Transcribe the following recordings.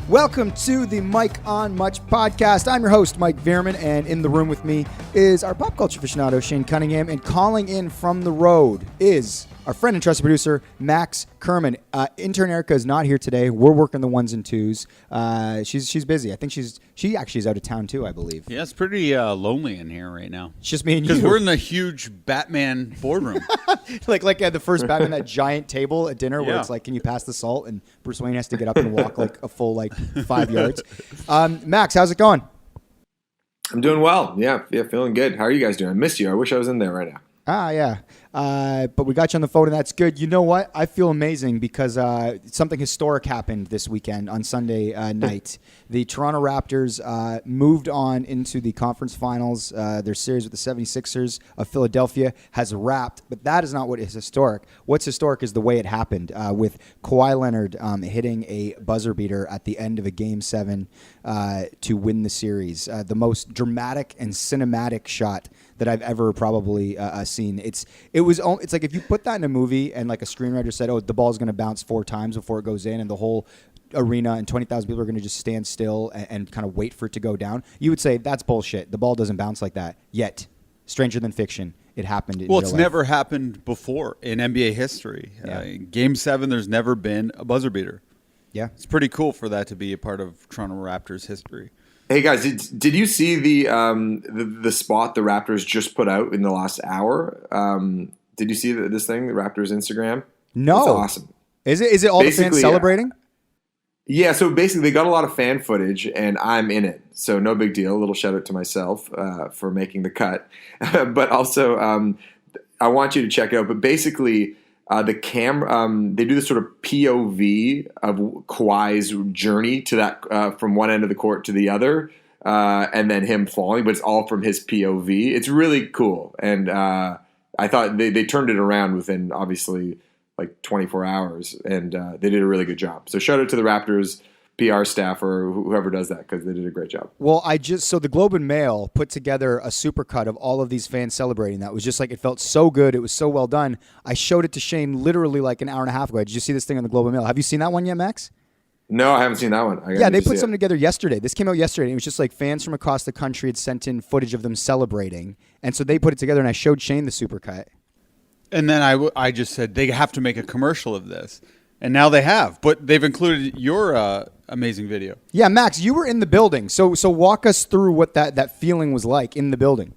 Welcome to the Mike on Much podcast. I'm your host, Mike Veerman, and in the room with me is our pop culture aficionado, Shane Cunningham, and calling in from the road is our friend and trusted producer, Max Kerman. Intern Erica is not here today. We're working the ones and twos. She's busy. I think she actually is out of town too, I believe. Yeah, it's pretty lonely in here right now. It's just me and you. Because we're in the huge Batman boardroom. like at the first Batman, that giant table at dinner where it's like, can you pass the salt? And Bruce Wayne has to get up and walk like a full 5 yards. Max, how's it going? I'm doing well. Yeah, feeling good. How are you guys doing? I missed you. I wish I was in there right now. Yeah. But we got you on the phone, and that's good. You know what? I feel amazing because something historic happened this weekend on Sunday night. The Toronto Raptors moved on into the conference finals. Their series with the 76ers of Philadelphia has wrapped, but that is not what is historic. What's historic is the way it happened with Kawhi Leonard hitting a buzzer beater at the end of a Game 7 to win the series. The most dramatic and cinematic shot that I've ever probably seen. It's like if you put that in a movie and like a screenwriter said, "Oh, the ball's going to bounce 4 times before it goes in," and the whole arena and 20,000 people are going to just stand still and kind of wait for it to go down, you would say that's bullshit. The ball doesn't bounce like that. Yet, stranger than fiction, it happened. Well, it's never happened before in NBA history. Yeah. Game 7, there's never been a buzzer beater. Yeah, it's pretty cool for that to be a part of Toronto Raptors history. Hey guys, did you see the spot the Raptors just put out in the last hour? Did you see this thing, the Raptors Instagram? No, it's awesome. Is it all basically, the fans celebrating? Yeah, so basically they got a lot of fan footage, and I'm in it, so no big deal. A little shout out to myself for making the cut, but also I want you to check it out. But basically, the camera they do this sort of POV of Kawhi's journey to that from one end of the court to the other, and then him falling, but it's all from his POV. It's really cool, and I thought they turned it around within obviously like 24 hours, and they did a really good job. So shout out to the Raptors PR staff or whoever does that because they did a great job. Well, so the Globe and Mail put together a supercut of all of these fans celebrating. That was just like, it felt so good. It was so well done. I showed it to Shane literally like an hour and a half ago. Did you see this thing on the Globe and Mail? Have you seen that one yet, Max? No, I haven't seen that one. Yeah, they put something together yesterday. This came out yesterday. And it was just like fans from across the country had sent in footage of them celebrating. And so they put it together, and I showed Shane the supercut. And then I just said they have to make a commercial of this. And now they have. But they've included your amazing video. Yeah, Max, you were in the building. So walk us through what that feeling was like in the building.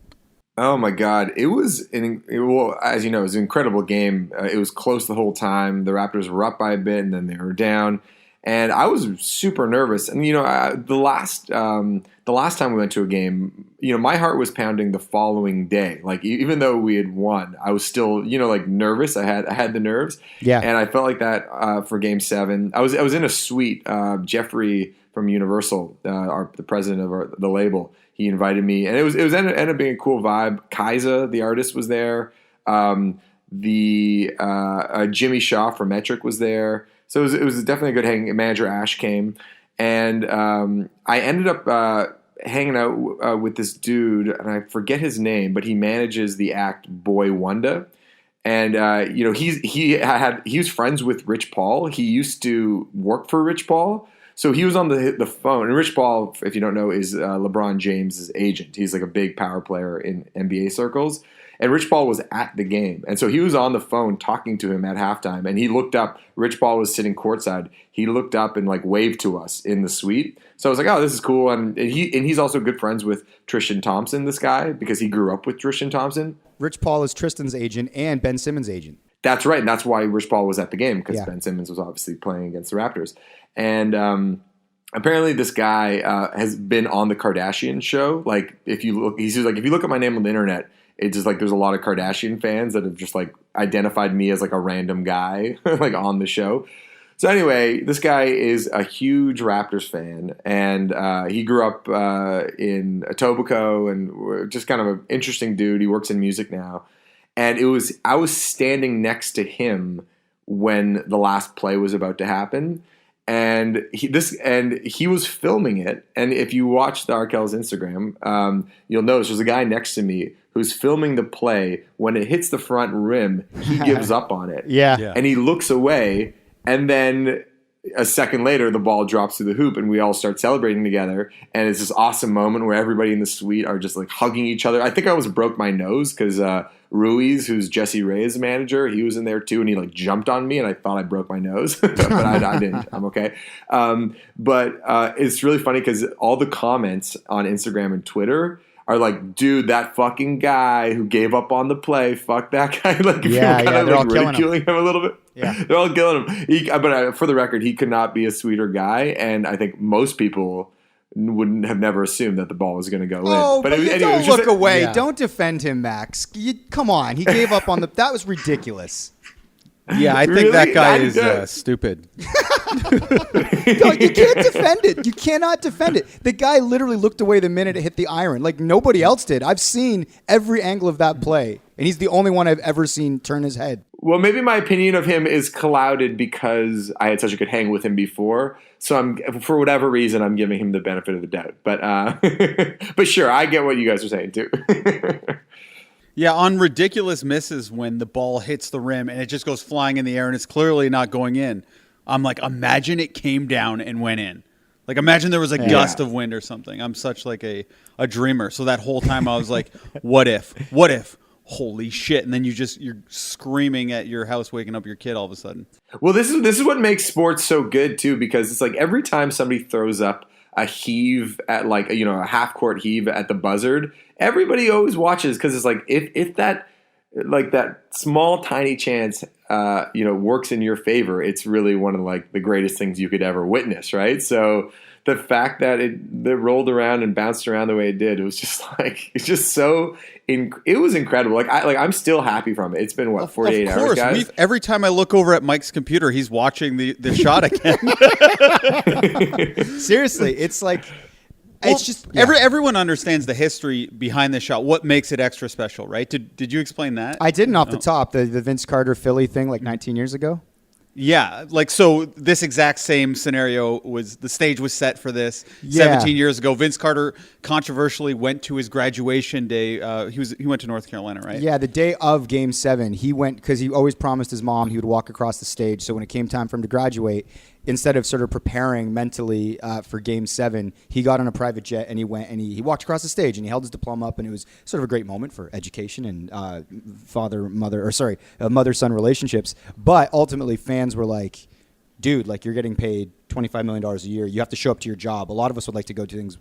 Oh, my God. It was, as you know, it was an incredible game. It was close the whole time. The Raptors were up by a bit, and then they were down. And I was super nervous. And, the last time we went to a game, my heart was pounding the following day. Like, even though we had won, I was still, nervous. I had the nerves. Yeah. And I felt like that for Game 7. I was in a suite. Jeffrey from Universal, the president of the label, he invited me. And it was ended up being a cool vibe. Kaiza, the artist, was there. Jimmy Shaw from Metric was there. So it was definitely a good hang. Manager Ash came, and I ended up hanging out with this dude, and I forget his name, but he manages the act Boy Wonder, and he was friends with Rich Paul. He used to work for Rich Paul, so he was on the phone. And Rich Paul, if you don't know, is LeBron James' agent. He's like a big power player in NBA circles. And Rich Paul was at the game. And so he was on the phone talking to him at halftime. And he looked up. Rich Paul was sitting courtside. He looked up and waved to us in the suite. So I was like, oh, this is cool. And he's also good friends with Tristan Thompson, this guy, because he grew up with Tristan Thompson. Rich Paul is Tristan's agent and Ben Simmons' agent. That's right. And that's why Rich Paul was at the game, because Ben Simmons was obviously playing against the Raptors. And apparently this guy has been on the Kardashian show. If you look at my name on the internet, it's just there's a lot of Kardashian fans that have just identified me as a random guy on the show. So anyway, this guy is a huge Raptors fan, and he grew up in Etobicoke, and just kind of an interesting dude. He works in music now, and I was standing next to him when the last play was about to happen. And he was filming it. And if you watch the Arkell's Instagram, you'll notice there's a guy next to me who's filming the play. When it hits the front rim, he gives up on it. Yeah. And he looks away. And then a second later, the ball drops through the hoop, and we all start celebrating together. And it's this awesome moment where everybody in the suite are just like hugging each other. I think I almost broke my nose because Ruiz, who's Jesse Reyes' manager, he was in there too, and he like jumped on me, and I thought I broke my nose, but I didn't. I'm okay. But it's really funny because all the comments on Instagram and Twitter are like, dude, that fucking guy who gave up on the play, fuck that guy. Like, if Yeah, you're kind they're of all like ridiculing him a little bit. Yeah. They're all killing him. But for the record, he could not be a sweeter guy, and I think most people wouldn't have never assumed that the ball was going to go in. But anyway, don't look away. Yeah. Don't defend him, Max. Come on. He gave up on that was ridiculous. Yeah, I think Really? that guy I'm is good. Stupid. No, you can't defend it. You cannot defend it. The guy literally looked away the minute it hit the iron. Like nobody else did. I've seen every angle of that play, and he's the only one I've ever seen turn his head. Well, maybe my opinion of him is clouded because I had such a good hang with him before. So for whatever reason, I'm giving him the benefit of the doubt. But but sure, I get what you guys are saying too. Yeah, on ridiculous misses when the ball hits the rim and it just goes flying in the air and it's clearly not going in. I'm like, imagine it came down and went in. Like, imagine there was a gust of wind or something. I'm such like a dreamer. So that whole time I was like, what if? What if? Holy shit. And then you're screaming at your house, waking up your kid all of a sudden. Well, this is what makes sports so good too, because it's like every time somebody throws up a heave at like, a half court heave at the buzzard, everybody always watches because it's like if that like that small tiny chance works in your favor, it's really one of like the greatest things you could ever witness, right? So the fact that it rolled around and bounced around the way it did, it was just like it was incredible. Like I'm still happy from it. It's been 48 hours, guys. Every time I look over at Mike's computer, he's watching the shot again. Seriously, it's like it's just everyone understands the history behind this shot. What makes it extra special, right? Did you explain that? I didn't off the top. The Vince Carter Philly thing like 19 years ago. Yeah, like so this exact same scenario the stage was set for this 17 years ago. Vince Carter controversially went to his graduation day. He went to North Carolina, right? Yeah, the day of Game 7, he went because he always promised his mom he would walk across the stage. So when it came time for him to graduate, instead of sort of preparing mentally for Game 7, he got on a private jet and he went and he walked across the stage and he held his diploma up, and it was sort of a great moment for education and mother-son relationships. But ultimately, fans were like, dude, like you're getting paid $25 million a year. You have to show up to your job. A lot of us would like to go to things,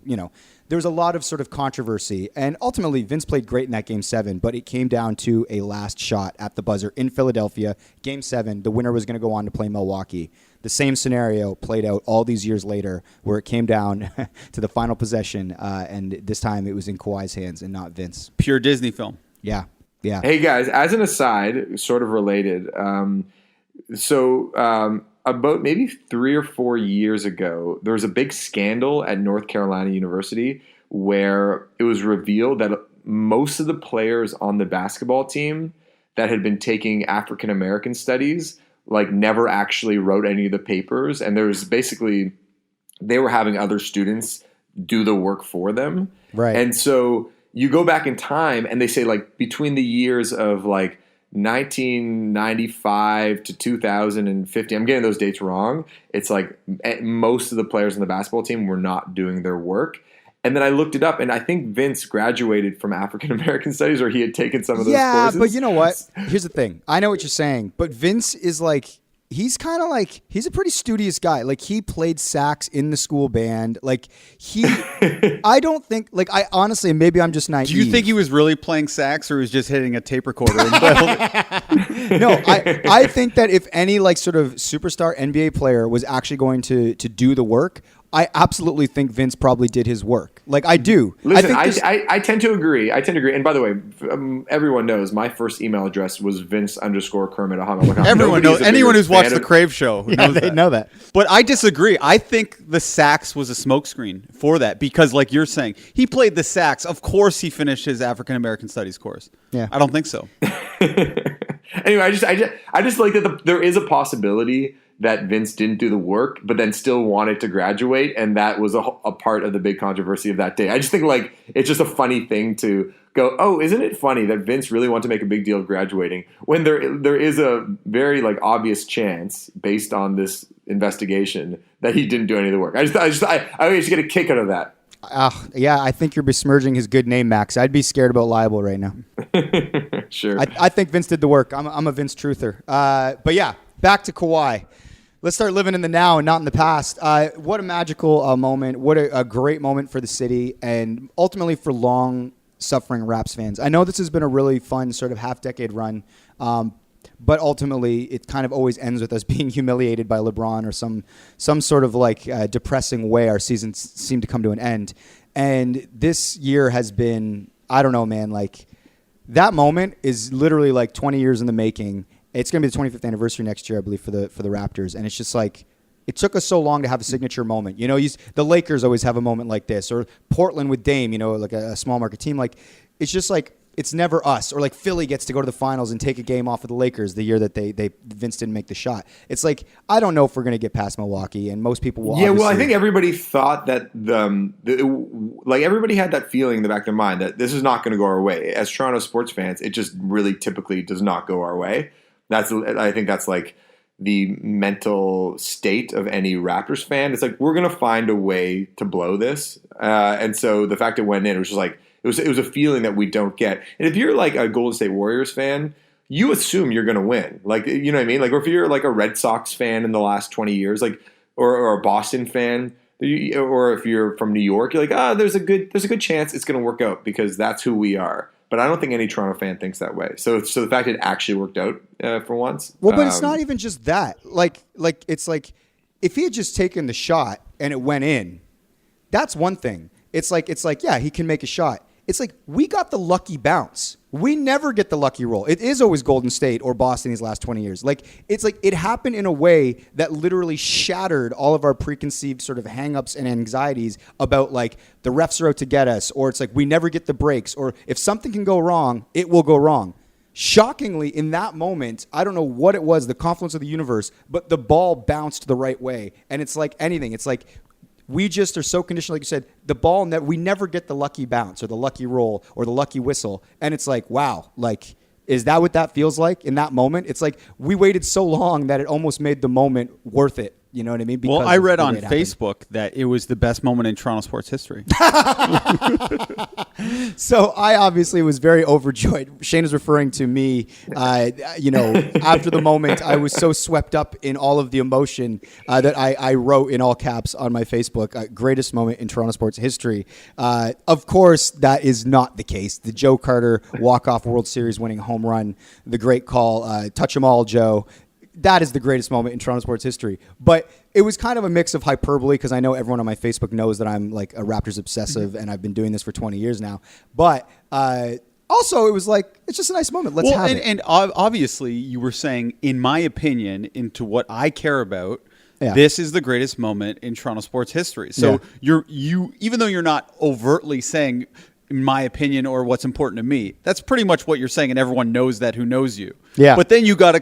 there was a lot of sort of controversy. And ultimately, Vince played great in that Game 7, but it came down to a last shot at the buzzer in Philadelphia. Game 7, the winner was going to go on to play Milwaukee. The same scenario played out all these years later where it came down to the final possession, and this time it was in Kawhi's hands and not Vince. Pure Disney film. Yeah. Hey, guys, as an aside, sort of related, about maybe 3 or 4 years ago, there was a big scandal at North Carolina University where it was revealed that most of the players on the basketball team that had been taking African American studies like never actually wrote any of the papers, and there was basically they were having other students do the work for them. Right. And so you go back in time and they say like between the years of like 1995 to 2050, I'm getting those dates wrong. It's like most of the players on the basketball team were not doing their work. And then I looked it up, and I think Vince graduated from African American studies, or he had taken some of those courses. Yeah, but you know what? Here's the thing. I know what you're saying, but Vince is like, he's kind of like, he's a pretty studious guy. Like, he played sax in the school band. Like, I don't think, like, I honestly, maybe I'm just naive. Do you think he was really playing sax, or he was just hitting a tape recorder? No, I think that if any, like, sort of superstar NBA player was actually going to do the work, I absolutely think Vince probably did his work. Like, I do. Listen, I tend to agree. And by the way, everyone knows my first email address was Vince_Kermit@hotmail.com. Everyone knows. Anyone who's watched the Crave Show knows they that. know that. But I disagree. I think the sax was a smokescreen for that because, like you're saying, he played the sax. Of course, he finished his African American Studies course. Yeah, I don't think so. Anyway, I just like that there is a possibility that Vince didn't do the work, but then still wanted to graduate, and that was a part of the big controversy of that day. I just think like it's just a funny thing to go, oh, isn't it funny that Vince really wanted to make a big deal of graduating when there is a very like obvious chance based on this investigation that he didn't do any of the work. I just get a kick out of that. Yeah, I think you're besmirching his good name, Max. I'd be scared about libel right now. Sure. I think Vince did the work. I'm a Vince truther. But yeah, back to Kawhi. Let's start living in the now and not in the past. What a magical moment. What a great moment for the city and ultimately for long-suffering Raps fans. I know this has been a really fun sort of half-decade run, but ultimately it kind of always ends with us being humiliated by LeBron or some sort of like depressing way our seasons seem to come to an end. And this year has been, I don't know, man, like that moment is literally like 20 years in the making. It's going to be the 25th anniversary next year, I believe, for the Raptors. And it's just like, it took us so long to have a signature moment. You know, the Lakers always have a moment like this, or Portland with Dame, you know, like a small market team. Like, it's just like, it's never us. Or like Philly gets to go to the finals and take a game off of the Lakers the year that Vince didn't make the shot. It's like, I don't know if we're going to get past Milwaukee, and most people will. Yeah, well, I think everybody thought that like everybody had that feeling in the back of their mind that this is not going to go our way. As Toronto sports fans, it just really typically does not go our way. I think that's like the mental state of any Raptors fan. It's like, we're going to find a way to blow this. And so the fact it went in, it was just like, it was a feeling that we don't get. And if you're like a Golden State Warriors fan, you assume you're going to win. Like, you know what I mean? Like, or if you're like a Red Sox fan in the last 20 years, like, or a Boston fan, or if you're from New York, you're like, there's a good chance it's going to work out because that's who we are. But I don't think any Toronto fan thinks that way. So the fact it actually worked out for once. Well, but it's not even just that. Like it's like if he had just taken the shot and it went in, that's one thing. It's like yeah, he can make a shot. It's like we got the lucky bounce. We never get the lucky roll. It is always Golden State or Boston these last 20 years. Like it's like it happened in a way that literally shattered all of our preconceived sort of hangups and anxieties about like the refs are out to get us, or it's like we never get the breaks, or if something can go wrong, it will go wrong. Shockingly, in that moment, I don't know what it was, the confluence of the universe, but the ball bounced the right way. And it's like anything. It's like we just are so conditioned, like you said, the ball, we never get the lucky bounce or the lucky roll or the lucky whistle. And it's like, wow, like, is that what that feels like in that moment? It's like we waited so long that it almost made the moment worth it. You know what I mean? Because I read on Facebook that it was the best moment in Toronto sports history. So I obviously was very overjoyed. Shane is referring to me. After the moment, I was so swept up in all of the emotion that I wrote in all caps on my Facebook, greatest moment in Toronto sports history. Of course, that is not the case. The Joe Carter walk-off World Series winning home run, the great call, touch 'em all, Joe. That is the greatest moment in Toronto sports history. But it was kind of a mix of hyperbole because I know everyone on my Facebook knows that I'm like a Raptors obsessive and I've been doing this for 20 years now. But also it was like, it's just a nice moment. Let's have it. And obviously you were saying, in my opinion, into what I care about, this is the greatest moment in Toronto sports history. So you even though you're not overtly saying, in my opinion, or what's important to me, that's pretty much what you're saying, and everyone knows that who knows you. Yeah. But then you got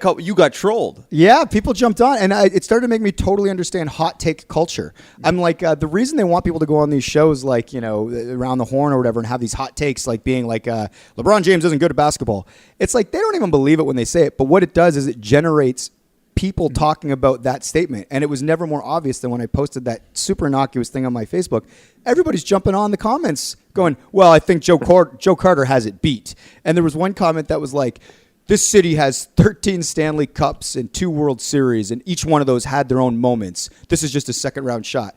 trolled. Yeah, people jumped on, and it started to make me totally understand hot take culture. I'm like, the reason they want people to go on these shows, like, you know, around the horn or whatever, and have these hot takes, like being like, LeBron James isn't good at basketball. It's like they don't even believe it when they say it, but what it does is it generates people talking about that statement. And it was never more obvious than when I posted that super innocuous thing on my Facebook. Everybody's jumping on the comments going, well, I think Joe Carter has it beat. And there was one comment that was like, this city has 13 Stanley Cups and 2 World Series, and each one of those had their own moments. This is just a second round shot.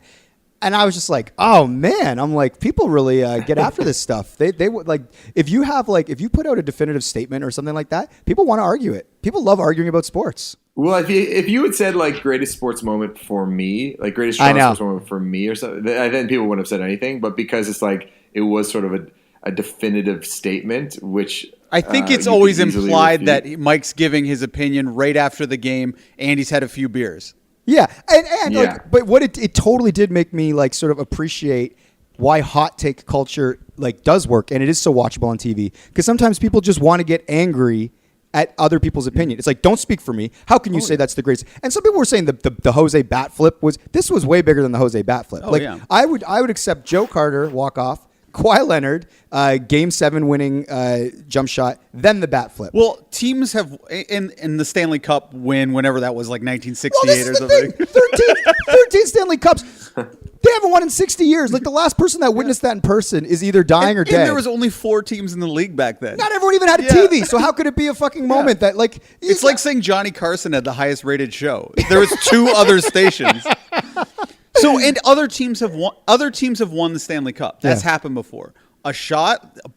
And I was just like, oh man, I'm like, people really get after this stuff. They would like, if you put out a definitive statement or something like that, people want to argue it. People love arguing about sports. Well, if you had said like greatest sports moment for me, like greatest sports moment for me or something, then people wouldn't have said anything. But because it's like it was sort of a definitive statement, which I think it's always implied that Mike's giving his opinion right after the game and he's had a few beers. Yeah, and like, but what it totally did make me like sort of appreciate why hot take culture like does work, and it is so watchable on TV because sometimes people just want to get angry at other people's opinion. It's like, don't speak for me. How can you say that's the greatest? And some people were saying the Jose bat flip was way bigger than the Jose bat flip. I would accept Joe Carter walk off, Kawhi Leonard, Game 7 winning jump shot, then the bat flip. Well, teams have in the Stanley Cup win, whenever that was, like 1968 Well, this or is the something. thing. 13 Stanley Cups. They haven't won in 60 years. Like the last person that witnessed that in person is either dying or dead. And there was only 4 teams in the league back then. Not everyone even had a TV, so how could it be a fucking moment that like It's like saying Johnny Carson had the highest rated show. There was 2 other stations. So, and other teams have won. Other teams have won the Stanley Cup. That's happened before. A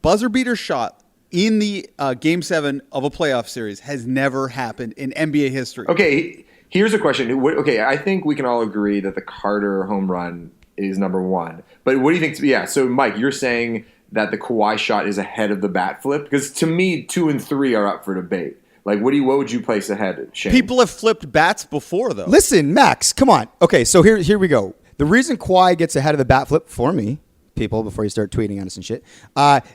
buzzer beater shot in the Game 7 of a playoff series has never happened in NBA history. Okay, here's a question. Okay, I think we can all agree that the Carter home run is number 1. But what do you think? Yeah, so Mike, you're saying that the Kawhi shot is ahead of the bat flip? Because to me, 2 and 3 are up for debate. Like, what would you place ahead, Shane? People have flipped bats before, though. Listen, Max, come on. Okay, so here we go. The reason Kawhi gets ahead of the bat flip for me, people, before you start tweeting at us and shit,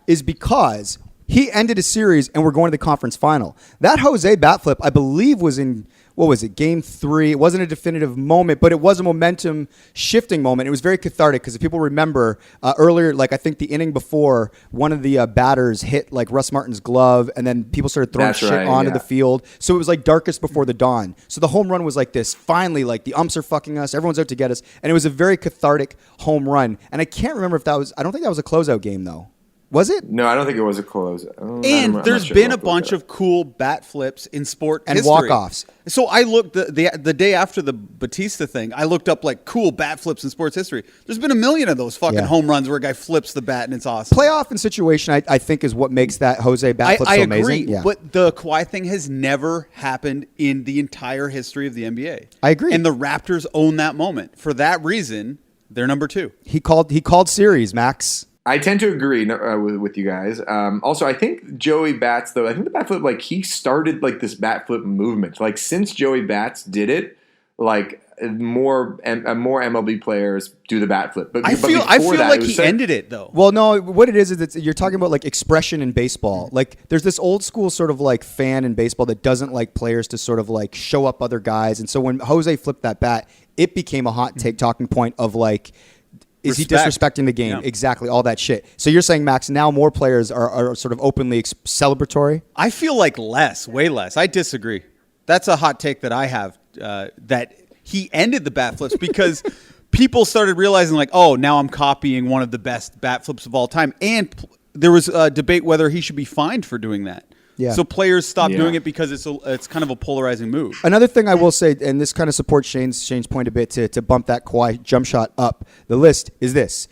is because he ended a series and we're going to the conference final. That Jose bat flip, I believe, was in, what was it, Game 3. It wasn't a definitive moment, but it was a momentum shifting moment. It was very cathartic because if people remember earlier, like I think the inning before, one of the batters hit like Russ Martin's glove and then people started throwing onto the field. So it was like darkest before the dawn. So the home run was like this. Finally, like the umps are fucking us. Everyone's out to get us. And it was a very cathartic home run. And I can't remember if that was, I don't think that was a closeout game though. Was it? No, I don't think it was a close. And there's been a bunch of cool bat flips in sport and history. walk-offs. So I looked the day after the Batista thing. I looked up like cool bat flips in sports history. There's been a million of those fucking home runs where a guy flips the bat and it's awesome. Playoff and situation, I think, is what makes that Jose bat flip so I amazing. agree, but the Kawhi thing has never happened in the entire history of the NBA. I agree, and the Raptors own that moment. For that reason, they're number 2. He called series, Max. I tend to agree with you guys. Also, I think Joey Bats, though, I think the bat flip, like he started like this bat flip movement. Like since Joey Bats did it, like more MLB players do the bat flip. But I feel like he ended it though. Well, no, what it is you're talking about like expression in baseball. Like there's this old school sort of like fan in baseball that doesn't like players to sort of like show up other guys. And so when Jose flipped that bat, it became a hot take talking point of like, is he disrespecting the game? Yeah. Exactly, all that shit. So you're saying, Max, now more players are sort of openly celebratory? I feel like way less. I disagree. That's a hot take that I have, that he ended the bat flips because people started realizing like, oh, now I'm copying one of the best bat flips of all time. And there was a debate whether he should be fined for doing that. Yeah. So players stopped doing it because it's kind of a polarizing move. Another thing I will say, and this kind of supports Shane's point a bit to bump that Kawhi jump shot up the list, is this.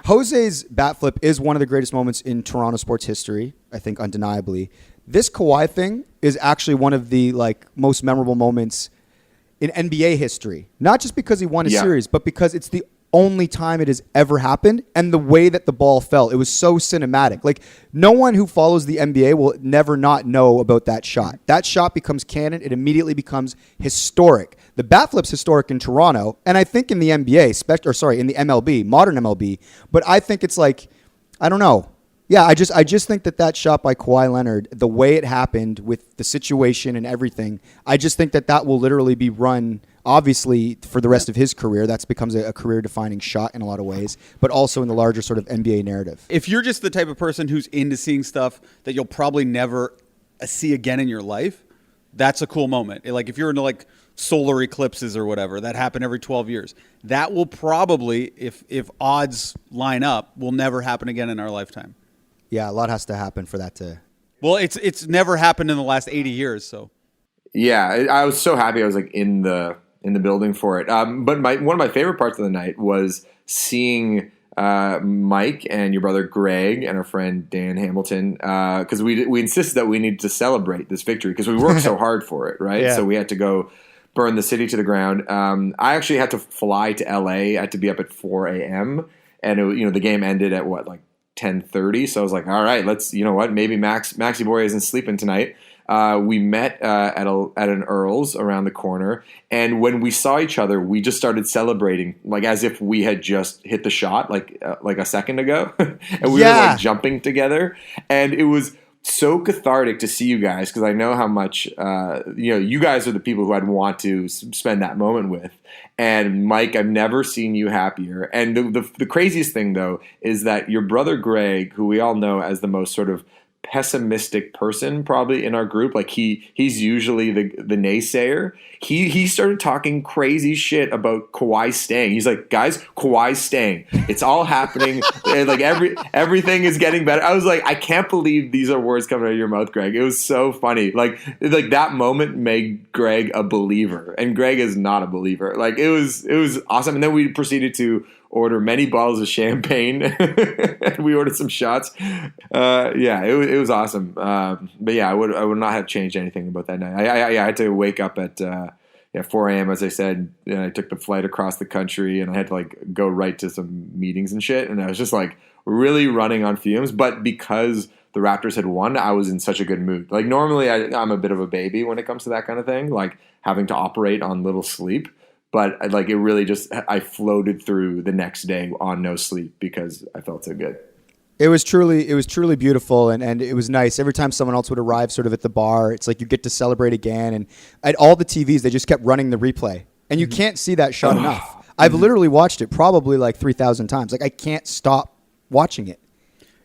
Jose's bat flip is one of the greatest moments in Toronto sports history, I think undeniably. This Kawhi thing is actually one of the like most memorable moments in NBA history. Not just because he won a series, but because it's the only time it has ever happened, and the way that the ball fell, it was so cinematic. Like no one who follows the NBA will never not know about that shot. That shot becomes canon. It immediately becomes historic. The bat flip's historic in Toronto, and I think in the NBA, in the MLB, modern MLB. But I think it's like, I don't know. Yeah, I just think that shot by Kawhi Leonard, the way it happened with the situation and everything, I just think that will literally be run, obviously, for the rest of his career. That becomes a career-defining shot in a lot of ways, but also in the larger sort of NBA narrative. If you're just the type of person who's into seeing stuff that you'll probably never see again in your life, that's a cool moment. Like if you're into like solar eclipses or whatever that happen every 12 years, that will probably, if odds line up, will never happen again in our lifetime. Yeah, a lot has to happen for that to... Well, it's never happened in the last 80 years, so... Yeah, I was so happy I was like in the building for it. But one of my favorite parts of the night was seeing Mike and your brother Greg and our friend Dan Hamilton, because we insisted that we needed to celebrate this victory because we worked so hard for it, right? Yeah. So we had to go burn the city to the ground. I actually had to fly to LA. I had to be up at 4 a.m. and the game ended at 10:30. So I was like, all right, let's, maybe Maxi Boy isn't sleeping tonight. We met at an Earl's around the corner, and when we saw each other, we just started celebrating, like as if we had just hit the shot, like a second ago, and we were like jumping together, and it was so cathartic to see you guys, because I know how much you guys are the people who I'd want to spend that moment with. And Mike, I've never seen you happier. And the craziest thing, though, is that your brother Greg, who we all know as the most sort of pessimistic person probably in our group, like he's usually the naysayer. He started talking crazy shit about Kawhi staying. He's like, guys, Kawhi's staying. It's all happening. And like everything is getting better. I was like, I can't believe these are words coming out of your mouth, Greg. It was so funny. Like that moment made Greg a believer, and Greg is not a believer. Like it was awesome. And then we proceeded to order many bottles of champagne. We ordered some shots. It was awesome. But yeah, I would not have changed anything about that night. I had to wake up at 4 a.m. as I said. And I took the flight across the country, and I had to like go right to some meetings and shit. And I was just like really running on fumes. But because the Raptors had won, I was in such a good mood. Like normally I'm a bit of a baby when it comes to that kind of thing, like having to operate on little sleep. But like it really just, I floated through the next day on no sleep because I felt so good. It was truly beautiful, and it was nice. Every time someone else would arrive sort of at the bar, it's like you get to celebrate again. And at all the TVs, they just kept running the replay. And you can't see that shot enough. I've literally watched it probably like 3,000 times. Like I can't stop watching it.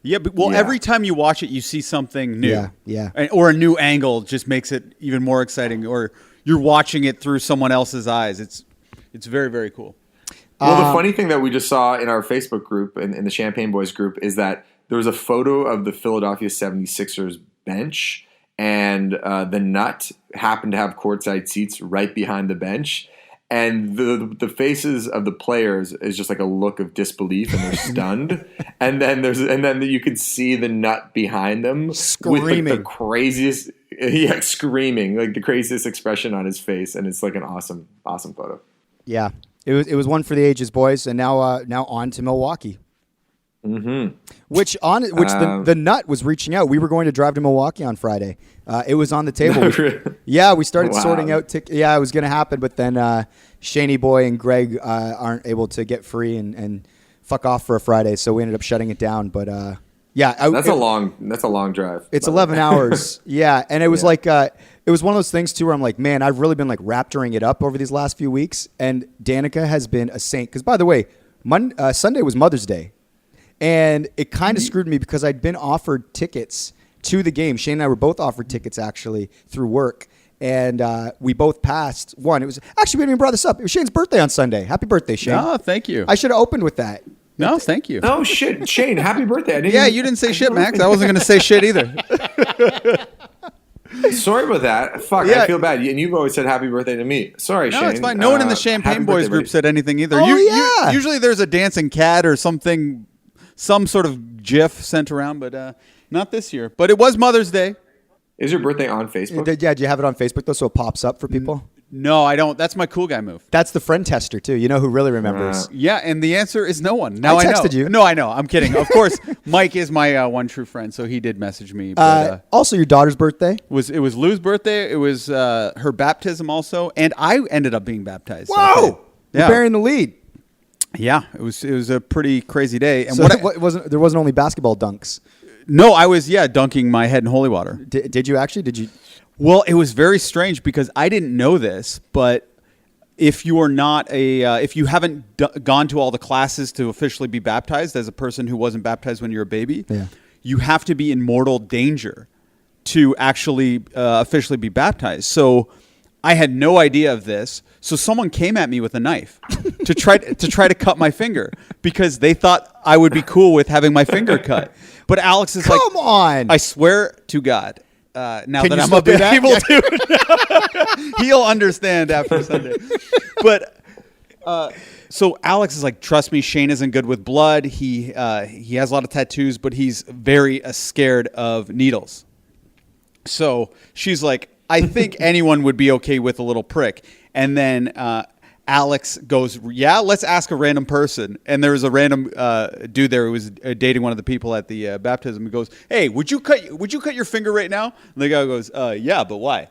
Yeah, but every time you watch it, you see something new. Yeah. Or a new angle just makes it even more exciting. Or you're watching it through someone else's eyes. It's very, very cool. Well, the funny thing that we just saw in our Facebook group, in the Champagne Boys group, is that there was a photo of the Philadelphia 76ers bench, and the Nut happened to have courtside seats right behind the bench. And the faces of the players is just like a look of disbelief, and they're stunned. and then you could see the Nut behind them screaming, with like the craziest, screaming, like the craziest expression on his face, and it's like an awesome photo. Yeah, it was one for the ages, boys, and now on to Milwaukee. Mm-hmm. The Nut was reaching out. We were going to drive to Milwaukee on Friday. It was on the table. We started sorting out. It was going to happen, but then Shaney Boy and Greg aren't able to get free and fuck off for a Friday, so we ended up shutting it down. But that's a long drive. It's 11 hours. Yeah, and it was like. It was one of those things, too, where I'm like, man, I've really been like raptoring it up over these last few weeks. And Danica has been a saint. Because, by the way, Sunday was Mother's Day. And it kind of screwed me because I'd been offered tickets to the game. Shane and I were both offered tickets, actually, through work. And we both passed one. It was actually, we didn't even brought this up. It was Shane's birthday on Sunday. Happy birthday, Shane. Oh, thank you. I should have opened with that. No, thank you. Oh, shit. Shane, happy birthday. You didn't say shit, Max. I wasn't going to say shit either. Sorry about that. Fuck, I feel bad. And you've always said happy birthday to me. Sorry, Shane. No, it's fine. No one in the Champagne Boys group said anything either. Oh, Usually there's a dancing cat or something, some sort of GIF sent around, but not this year. But it was Mother's Day. Is your birthday on Facebook? Do you have it on Facebook, though, so it pops up for people? No, I don't. That's my cool guy move. That's the friend tester, too. You know who really remembers. And the answer is no one. Now I texted you. No, I know. I'm kidding. Of course, Mike is my one true friend, so he did message me. But, also, your daughter's birthday? It was Lou's birthday. It was her baptism also, and I ended up being baptized. Whoa! So, You're bearing the lead. Yeah, it was a pretty crazy day. And so there wasn't only basketball dunks. No, I was dunking my head in holy water. Did you actually? Did you? Well, it was very strange because I didn't know this, but if you are not if you haven't gone to all the classes to officially be baptized as a person who wasn't baptized when you were a baby, you have to be in mortal danger to actually officially be baptized. So I had no idea of this. So someone came at me with a knife to try to cut my finger because they thought I would be cool with having my finger cut. But Alex is like, come on! I swear to God. Now Can that you I'm still do that? able to, he'll understand after Sunday. But so Alex is like, trust me, Shane isn't good with blood. He has a lot of tattoos, but he's very scared of needles. So she's like, I think anyone would be okay with a little prick. And then Alex goes, let's ask a random person. And there was a random dude there who was dating one of the people at the baptism. He goes, hey, would you cut your finger right now? And the guy goes, yeah, but why?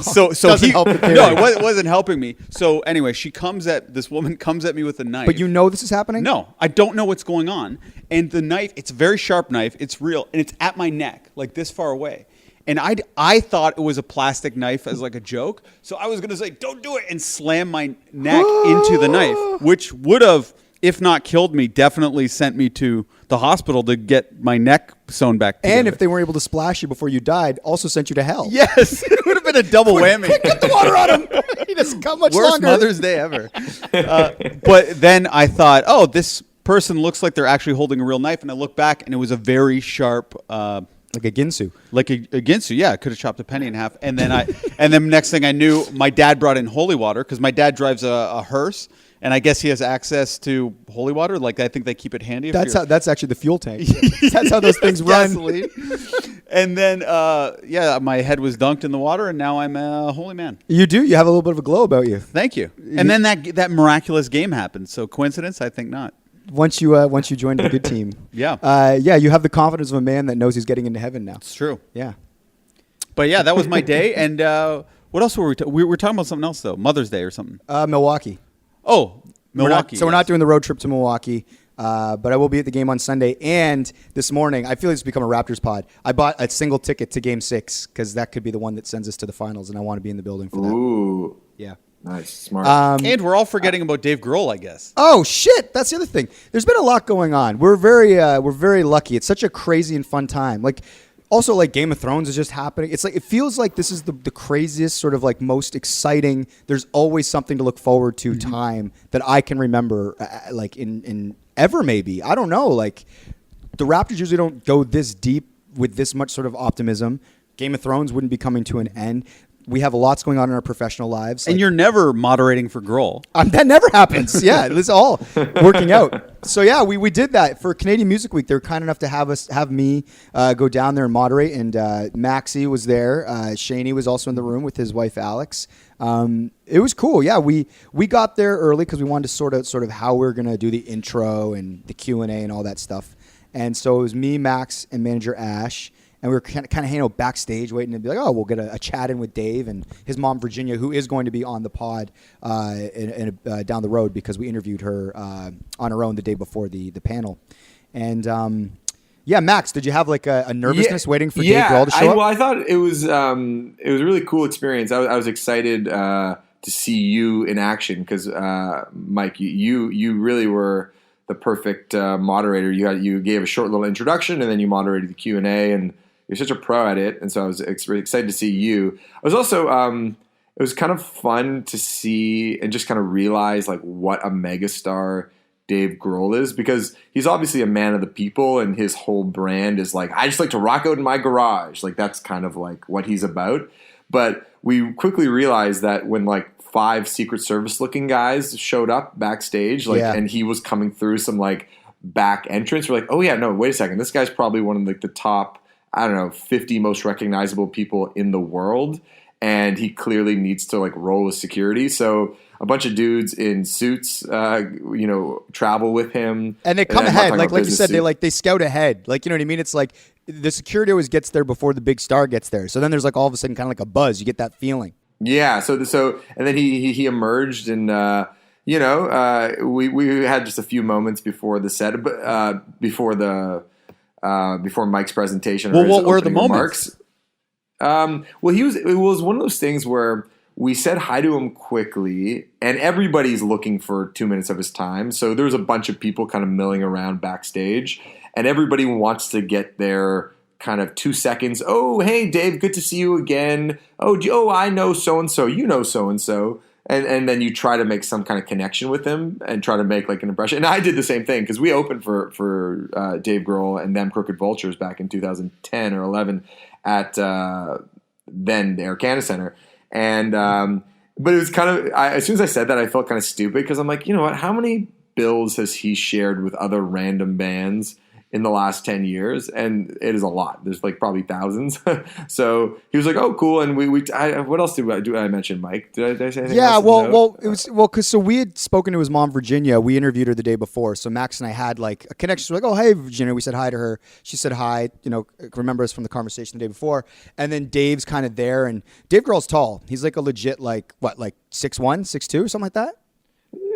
So Doesn't help the theory. no, it wasn't helping me. So anyway, this woman comes at me with a knife. But you know this is happening? No, I don't know what's going on. And the knife, it's a very sharp knife. It's real, and it's at my neck, like this far away. And I thought it was a plastic knife as like a joke. So I was going to say, don't do it, and slam my neck into the knife, which would have, if not killed me, definitely sent me to the hospital to get my neck sewn back together. And if they weren't able to splash you before you died, also sent you to hell. Yes, it would have been a double whammy. Get the water on him. He doesn't come much Worst longer. Mother's Day ever. But then I thought, oh, this person looks like they're actually holding a real knife. And I look back, and it was a very sharp... like a Ginsu. Like a Ginsu, yeah. I could have chopped a penny in half. And then next thing I knew, my dad brought in holy water because my dad drives a hearse. And I guess he has access to holy water. Like, I think they keep it handy. That's actually the fuel tank. That's how those things run. Gasoline. And then, my head was dunked in the water, and now I'm a holy man. You do. You have a little bit of a glow about you. Thank you. And then that miraculous game happened. So coincidence? I think not. Once you joined the good team. Yeah. You have the confidence of a man that knows he's getting into heaven now. It's true. Yeah. But yeah, that was my day. And what else were we were talking about something else, though. Mother's Day or something. Milwaukee. Oh, Milwaukee. We're not doing the road trip to Milwaukee, but I will be at the game on Sunday. And this morning, I feel like it's become a Raptors pod. I bought a single ticket to Game 6 because that could be the one that sends us to the finals, and I want to be in the building for that. Ooh. Yeah. Nice. Smart. And we're all forgetting about Dave Grohl, I guess. Oh shit! That's the other thing. There's been a lot going on. We're very lucky. It's such a crazy and fun time. Like, also, like, Game of Thrones is just happening. It's like, it feels like this is the craziest, sort of like most exciting. There's always something to look forward to time that I can remember, like in ever maybe. I don't know. Like, the Raptors usually don't go this deep with this much sort of optimism. Game of Thrones wouldn't be coming to an end. We have lots going on in our professional lives. And you're never moderating for Grohl. That never happens. Yeah, it's all working out. So yeah, we did that for Canadian Music Week. They were kind enough to have me go down there and moderate. And Maxie was there. Shaney was also in the room with his wife Alex. It was cool. Yeah, we got there early because we wanted to sort of how we're gonna do the intro and the Q&A and all that stuff. And so it was me, Max, and manager Ash. And we were kind of hanging out backstage waiting to be like, oh, we'll get a chat in with Dave and his mom, Virginia, who is going to be on the pod down the road because we interviewed her on her own the day before the panel. And, Max, did you have like a nervousness waiting for Dave Grohl to show up? Well, I thought it was a really cool experience. I was excited to see you in action because, Mike, you really were the perfect moderator. You gave a short little introduction and then you moderated the Q&A and you're such a pro at it, and so I was really excited to see you. I was also, it was kind of fun to see and just kind of realize like what a megastar Dave Grohl is, because he's obviously a man of the people, and his whole brand is like, I just like to rock out in my garage. Like that's kind of like what he's about. But we quickly realized that when like 5 Secret Service looking guys showed up backstage, and he was coming through some like back entrance, we're like, oh yeah, no, wait a second, this guy's probably one of like the top, I don't know, 50 most recognizable people in the world, and he clearly needs to like roll with security. So a bunch of dudes in suits, travel with him, and they come ahead, like you said, they scout ahead, like, you know what I mean? It's like the security always gets there before the big star gets there. So then there's like all of a sudden kind of like a buzz. You get that feeling. Yeah. So and then he emerged, and we had just a few moments before the set, before Mike's presentation. Well, what were the moments? It was one of those things where we said hi to him quickly, and everybody's looking for 2 minutes of his time. So there's a bunch of people kind of milling around backstage, and everybody wants to get their kind of 2 seconds. Oh, hey, Dave, good to see you again. Oh, I know so-and-so. You know so-and-so. And then you try to make some kind of connection with him and try to make like an impression. And I did the same thing because we opened for Dave Grohl and them Crooked Vultures back in 2010 or 11 at then the Air Canada Center. And but it was kind of, as soon as I said that, I felt kind of stupid because I'm like, you know what? How many bills has he shared with other random bands in the last 10 years, and it is a lot. There's like probably thousands. So he was like, "Oh, cool." And what else did I mention, Mike? Did I say anything? Yeah, else it was because so we had spoken to his mom, Virginia. We interviewed her the day before, so Max and I had like a connection. So we're like, "Oh, hey, Virginia." We said hi to her. She said hi. Remember us from the conversation the day before. And then Dave's kind of there, and Dave Grohl's tall. He's like a legit like 6'1", 6'2", something like that.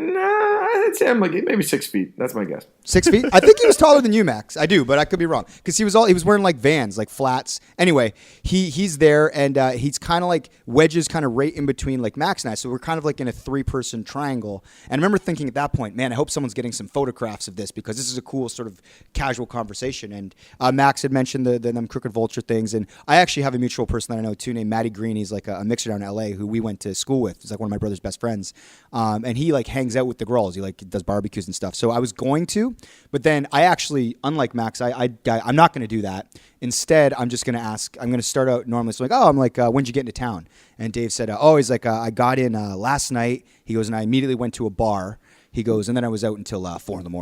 Nah, I'd say I'm like maybe 6 feet. That's my guess. 6 feet? I think he was taller than you, Max. I do, but I could be wrong because he was wearing like Vans, like flats. Anyway, he's there, and he's kind of like wedges kind of right in between like Max and I. So we're kind of like in a 3-person triangle. And I remember thinking at that point, man, I hope someone's getting some photographs of this because this is a cool sort of casual conversation. And Max had mentioned them Crooked Vulture things, and I actually have a mutual person that I know too named Matty Green. He's like a mixer down in LA who we went to school with. He's like one of my brother's best friends, and he like hangs out with the Grohls. He like does barbecues and stuff. So I was going to, but then I actually, unlike Max, I'm not going to do that. Instead, I'm just going to ask. I'm going to start out normally. So when'd you get into town? And Dave said, he's like, I got in last night. He goes, and I immediately went to a bar. He goes, and then I was out until 4 a.m.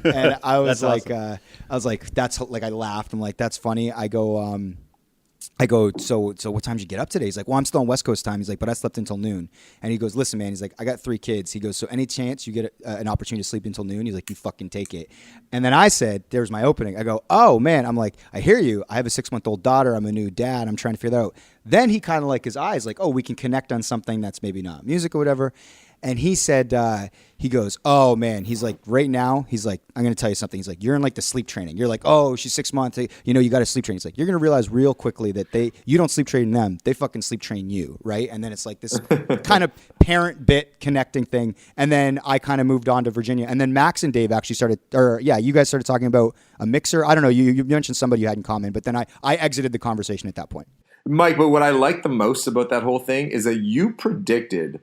And I was like, awesome. That's like, I laughed. I'm like, that's funny. I go, so what time did you get up today? He's like, well, I'm still on West Coast time. He's like, but I slept until noon. And he goes, listen, man, he's like, I got 3 kids. He goes, so any chance you get an opportunity to sleep until noon? He's like, you fucking take it. And then I said, there's my opening. I go, oh, man. I'm like, I hear you. I have a 6-month-old daughter. I'm a new dad. I'm trying to figure that out. Then he kind of like his eyes like, oh, we can connect on something that's maybe not music or whatever. And he said, he goes, oh, man. He's like, right now, he's like, I'm going to tell you something. He's like, you're in like the sleep training. You're like, oh, she's 6 months. You got to sleep train. He's like, you're going to realize real quickly that you don't sleep train them. They fucking sleep train you, right? And then it's like this kind of parent bit connecting thing. And then I kind of moved on to Virginia. And then Max and Dave actually you guys started talking about a mixer. I don't know. You mentioned somebody you had in common, but then I exited the conversation at that point. Mike, but what I like the most about that whole thing is that you predicted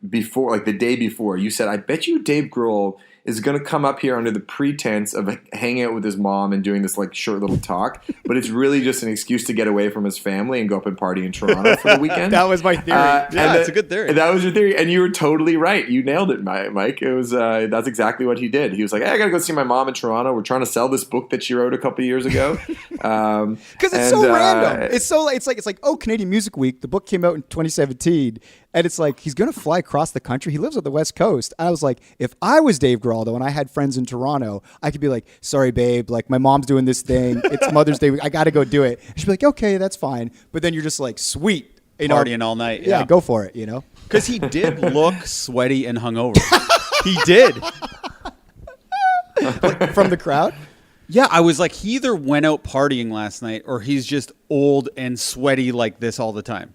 before, like the day before, you said, I bet you Dave Grohl is going to come up here under the pretense of hanging out with his mom and doing this like short little talk, but it's really just an excuse to get away from his family and go up and party in Toronto for the weekend. That was my theory. It's a good theory. That was your theory, and you were totally right. You nailed it, Mike. It was that's exactly what he did. He was like, hey, I got to go see my mom in Toronto. We're trying to sell this book that she wrote a couple of years ago. Because it's so random. It's like Canadian Music Week. The book came out in 2017. And it's like, he's going to fly across the country. He lives on the West Coast. And I was like, if I was Dave Grohl, though, and I had friends in Toronto, I could be like, sorry, babe, like my mom's doing this thing. It's Mother's Day. I got to go do it. She'd be like, okay, that's fine. But then you're just like, sweet. Partying all night. Yeah, go for it, Because he did look sweaty and hungover. He did. Like, from the crowd? Yeah, I was like, he either went out partying last night or he's just old and sweaty like this all the time.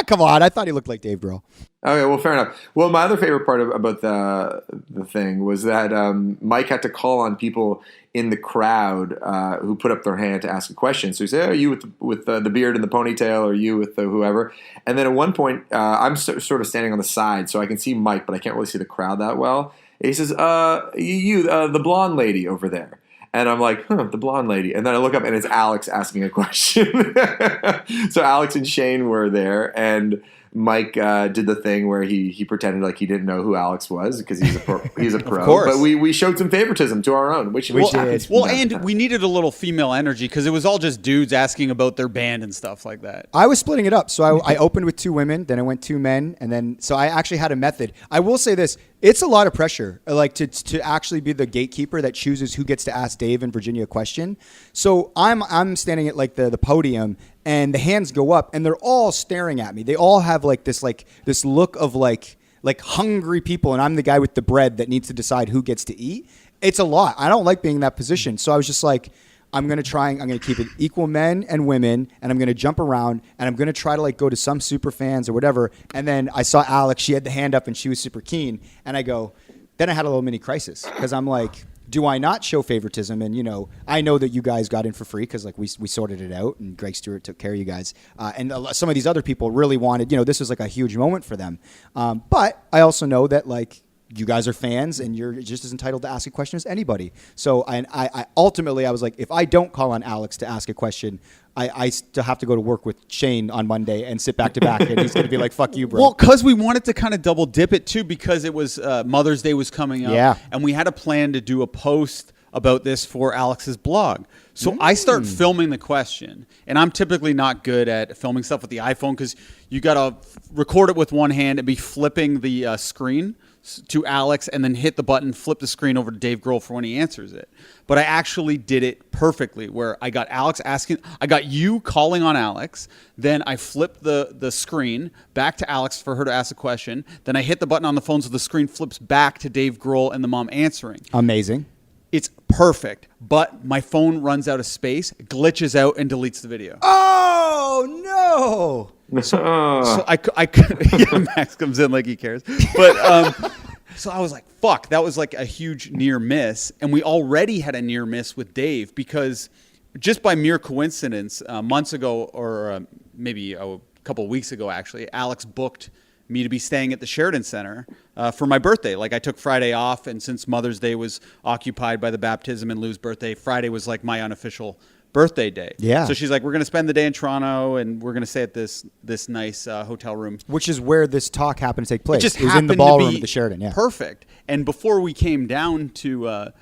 Come on. I thought he looked like Dave Grohl. Okay, well, fair enough. Well, my other favorite part about the thing was that Mike had to call on people in the crowd who put up their hand to ask a question. So he said, are you with the beard and the ponytail, or you with whoever? And then at one point, I'm sort of standing on the side, so I can see Mike, but I can't really see the crowd that well. And he says, the blonde lady over there. And I'm like, the blonde lady. And then I look up, and it's Alex asking a question. So Alex and Shane were there, and Mike did the thing where he pretended like he didn't know who Alex was because he's a pro. Of course. But we showed some favoritism to our own, which did. Well, and we needed a little female energy because it was all just dudes asking about their band and stuff like that. I was splitting it up. So I opened with 2 women, then I went 2 men, and then so I actually had a method. I will say this. It's a lot of pressure, like to actually be the gatekeeper that chooses who gets to ask Dave and Virginia a question. So I'm standing at like the podium, and the hands go up, and they're all staring at me. They all have like this look of like hungry people, and I'm the guy with the bread that needs to decide who gets to eat. It's a lot. I don't like being in that position. So I was just like, I'm going to keep it equal men and women, and I'm going to jump around, and I'm going to try to like go to some super fans or whatever. And then I saw Alex, she had the hand up and she was super keen. And then I had a little mini crisis because I'm like, do I not show favoritism? And, I know that you guys got in for free because like we sorted it out and Greg Stewart took care of you guys. And some of these other people really wanted, this was like a huge moment for them. But I also know that like, you guys are fans, and you're just as entitled to ask a question as anybody. So I ultimately, I was like, if I don't call on Alex to ask a question, I still have to go to work with Shane on Monday and sit back to back, and he's going to be like, fuck you, bro. Well, because we wanted to kind of double dip it, too, because it was Mother's Day was coming up. Yeah. And we had a plan to do a post about this for Alex's blog. So I start filming the question, and I'm typically not good at filming stuff with the iPhone because you got to record it with one hand and be flipping the screen to Alex and then hit the button, flip the screen over to Dave Grohl for when he answers it. But I actually did it perfectly where I got I got you calling on Alex, then I flipped the screen back to Alex for her to ask a question, then I hit the button on the phone so the screen flips back to Dave Grohl and the mom answering. Amazing. It's perfect, but my phone runs out of space, glitches out, and deletes the video. Oh, no. So I yeah, Max comes in like he cares. But so I was like, fuck, that was like a huge near miss. And we already had a near miss with Dave because just by mere coincidence, months ago or maybe a couple of weeks ago, actually, Alex booked me to be staying at the Sheridan Center for my birthday. Like I took Friday off, and since Mother's Day was occupied by the baptism and Lou's birthday, Friday was like my unofficial birthday day. Yeah. So she's like, we're going to spend the day in Toronto, and we're going to stay at this nice hotel room. Which is where this talk happened to take place. It just was in happened the to ballroom be at the Sheridan. Yeah. perfect. And before we came down to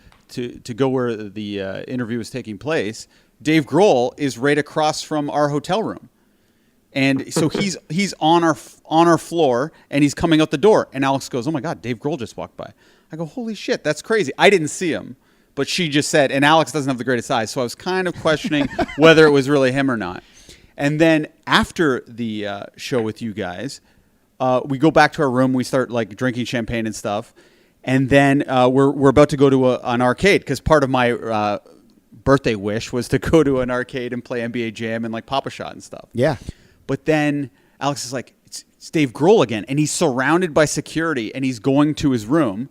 go where the interview was taking place, Dave Grohl is right across from our hotel room. And so he's on our floor, and he's coming out the door. And Alex goes, "Oh my God, Dave Grohl just walked by." I go, "Holy shit, that's crazy." I didn't see him, but she just said. And Alex doesn't have the greatest eyes, so I was kind of questioning whether it was really him or not. And then after the show with you guys, we go back to our room. We start like drinking champagne and stuff, and then we're about to go to an arcade because part of my birthday wish was to go to an arcade and play NBA Jam and like Pop-A-Shot and stuff. Yeah. But then Alex is like, it's Dave Grohl again. And he's surrounded by security, and he's going to his room.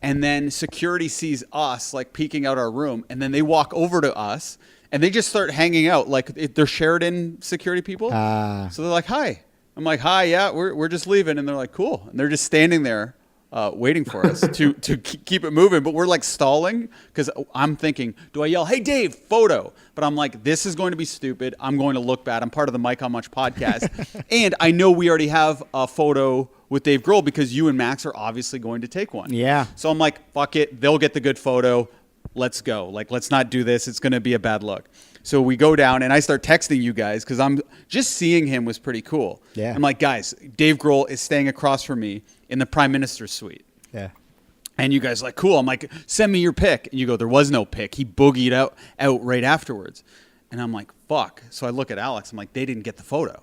And then security sees us, like, peeking out our room. And then they walk over to us, and they just start hanging out. Like, they're Sheridan security people. So they're like, hi. I'm like, hi, yeah, we're just leaving. And they're like, cool. And they're just standing there waiting for us to keep it moving. But we're, like, stalling because I'm thinking, do I yell, hey, Dave, photo? But I'm like, this is going to be stupid. I'm going to look bad. I'm part of the Mike How Much podcast. And I know we already have a photo with Dave Grohl because you and Max are obviously going to take one. Yeah. So I'm like, fuck it. They'll get the good photo. Let's go. Like, let's not do this. It's going to be a bad look. So we go down, and I start texting you guys because I'm just seeing him was pretty cool. Yeah. I'm like, guys, Dave Grohl is staying across from me in the Prime Minister's suite. Yeah. And you guys are like, cool. I'm like, send me your pic. And you go, there was no pic. He boogied out right afterwards. And I'm like, fuck. So I look at Alex. I'm like, they didn't get the photo.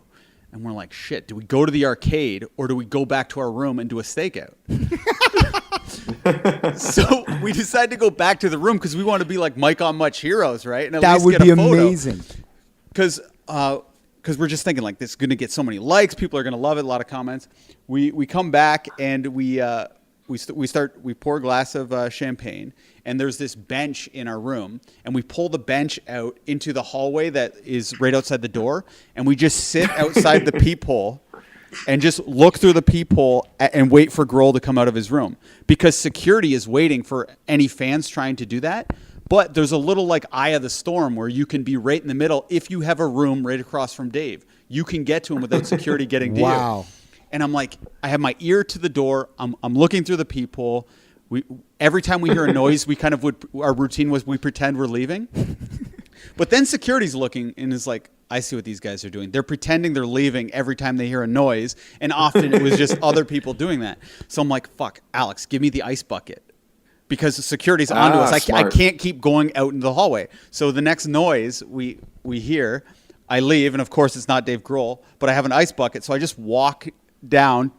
And we're like, shit, do we go to the arcade or do we go back to our room and do a stakeout? So we decided to go back to the room because we want to be like Mike on Much heroes, right? And at That least would get be a photo. amazing. Because we're just thinking like this is going to get so many likes. People are going to love it. A lot of comments. We come back and we pour a glass of champagne, and there's this bench in our room, and we pull the bench out into the hallway that is right outside the door, and we just sit outside the peephole and just look through the peephole and wait for Grohl to come out of his room because security is waiting for any fans trying to do that. But there's a little like eye of the storm where you can be right in the middle if you have a room right across from Dave. You can get to him without security getting to you. Wow. And I'm like, I have my ear to the door. I'm looking through the peephole. Every time we hear a noise, our routine was we pretend we're leaving. But then security's looking and is like, I see what these guys are doing. They're pretending they're leaving every time they hear a noise. And often it was just other people doing that. So I'm like, fuck, Alex, give me the ice bucket. Because security's onto us. I can't keep going out into the hallway. So the next noise we hear, I leave. And of course, it's not Dave Grohl. But I have an ice bucket. So I just walk down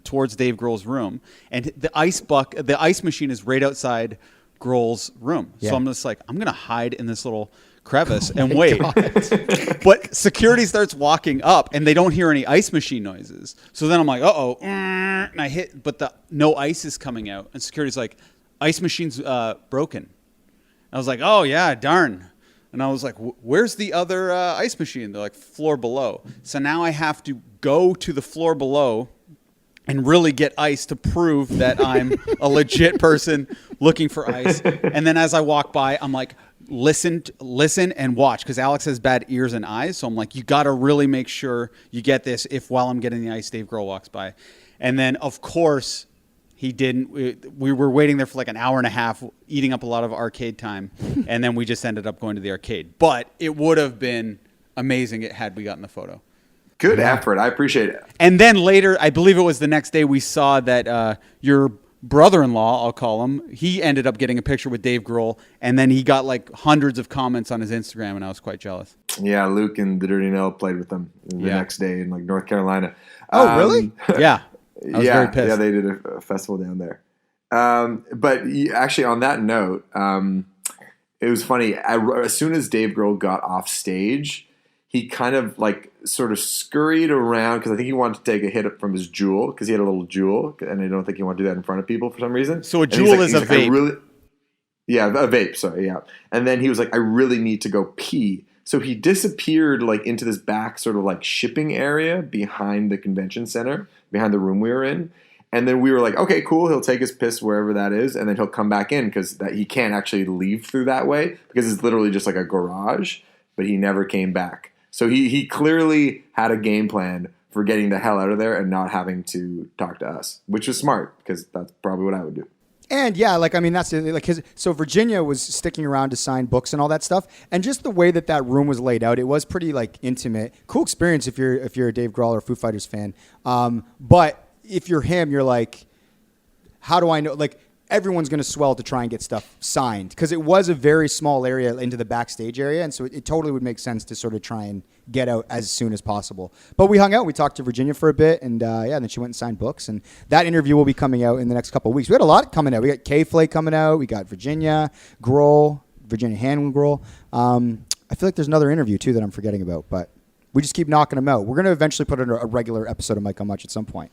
towards Dave Grohl's room. And the ice machine is right outside Grohl's room. Yeah. So I'm just like, I'm going to hide in this little crevice and wait. But security starts walking up and they don't hear any ice machine noises. So then I'm like, uh-oh. And I hit, but no ice is coming out. And security's like, ice machine's broken. I was like, oh, yeah, darn. And I was like, where's the other ice machine? They're like, floor below. So now I have to go to the floor below and really get ice to prove that I'm a legit person looking for ice. And then as I walk by, I'm like, listen and watch, because Alex has bad ears and eyes. So I'm like, you got to really make sure you get this if while I'm getting the ice, Dave Grohl walks by. And then, of course, He didn't. We were waiting there for like an hour and a half, eating up a lot of arcade time, and then we just ended up going to the arcade. But it would have been amazing had we gotten the photo. Good effort. I appreciate it. And then later, I believe it was the next day, we saw that your brother-in-law, I'll call him, he ended up getting a picture with Dave Grohl, and then he got like hundreds of comments on his Instagram, and I was quite jealous. Yeah, Luke and the Dirty Nail played with them the next day in like North Carolina. Oh, really? Yeah. I was very pissed. Yeah, they did a festival down there. But actually, on that note, it was funny. As soon as Dave Grohl got off stage, he kind of like sort of scurried around because I think he wanted to take a hit from his jewel because he had a little jewel, and I don't think he wanted to do that in front of people for some reason. So a jewel is a vape. A vape. Sorry, yeah. And then he was like, "I really need to go pee." So he disappeared like into this back sort of like shipping area behind the convention center, behind the room we were in. And then we were like, okay, cool. He'll take his piss wherever that is, and then he'll come back in because he can't actually leave through that way because it's literally just like a garage. But he never came back. So he clearly had a game plan for getting the hell out of there and not having to talk to us, which was smart because that's probably what I would do. And yeah, like, I mean, that's like so Virginia was sticking around to sign books and all that stuff. And just the way that room was laid out, it was pretty like intimate. Cool experience if you're a Dave Grohl or Foo Fighters fan. But if you're him, you're like, how do I know? Like, everyone's going to swell to try and get stuff signed because it was a very small area into the backstage area. And so it totally would make sense to sort of try and get out as soon as possible. But we hung out. We talked to Virginia for a bit. And and then she went and signed books. And that interview will be coming out in the next couple of weeks. We had a lot coming out. We got K-Flay coming out. We got Virginia Grohl, Virginia Hanwin Grohl. I feel like there's another interview too that I'm forgetting about. But we just keep knocking them out. We're going to eventually put in a regular episode of Mike on Much at some point.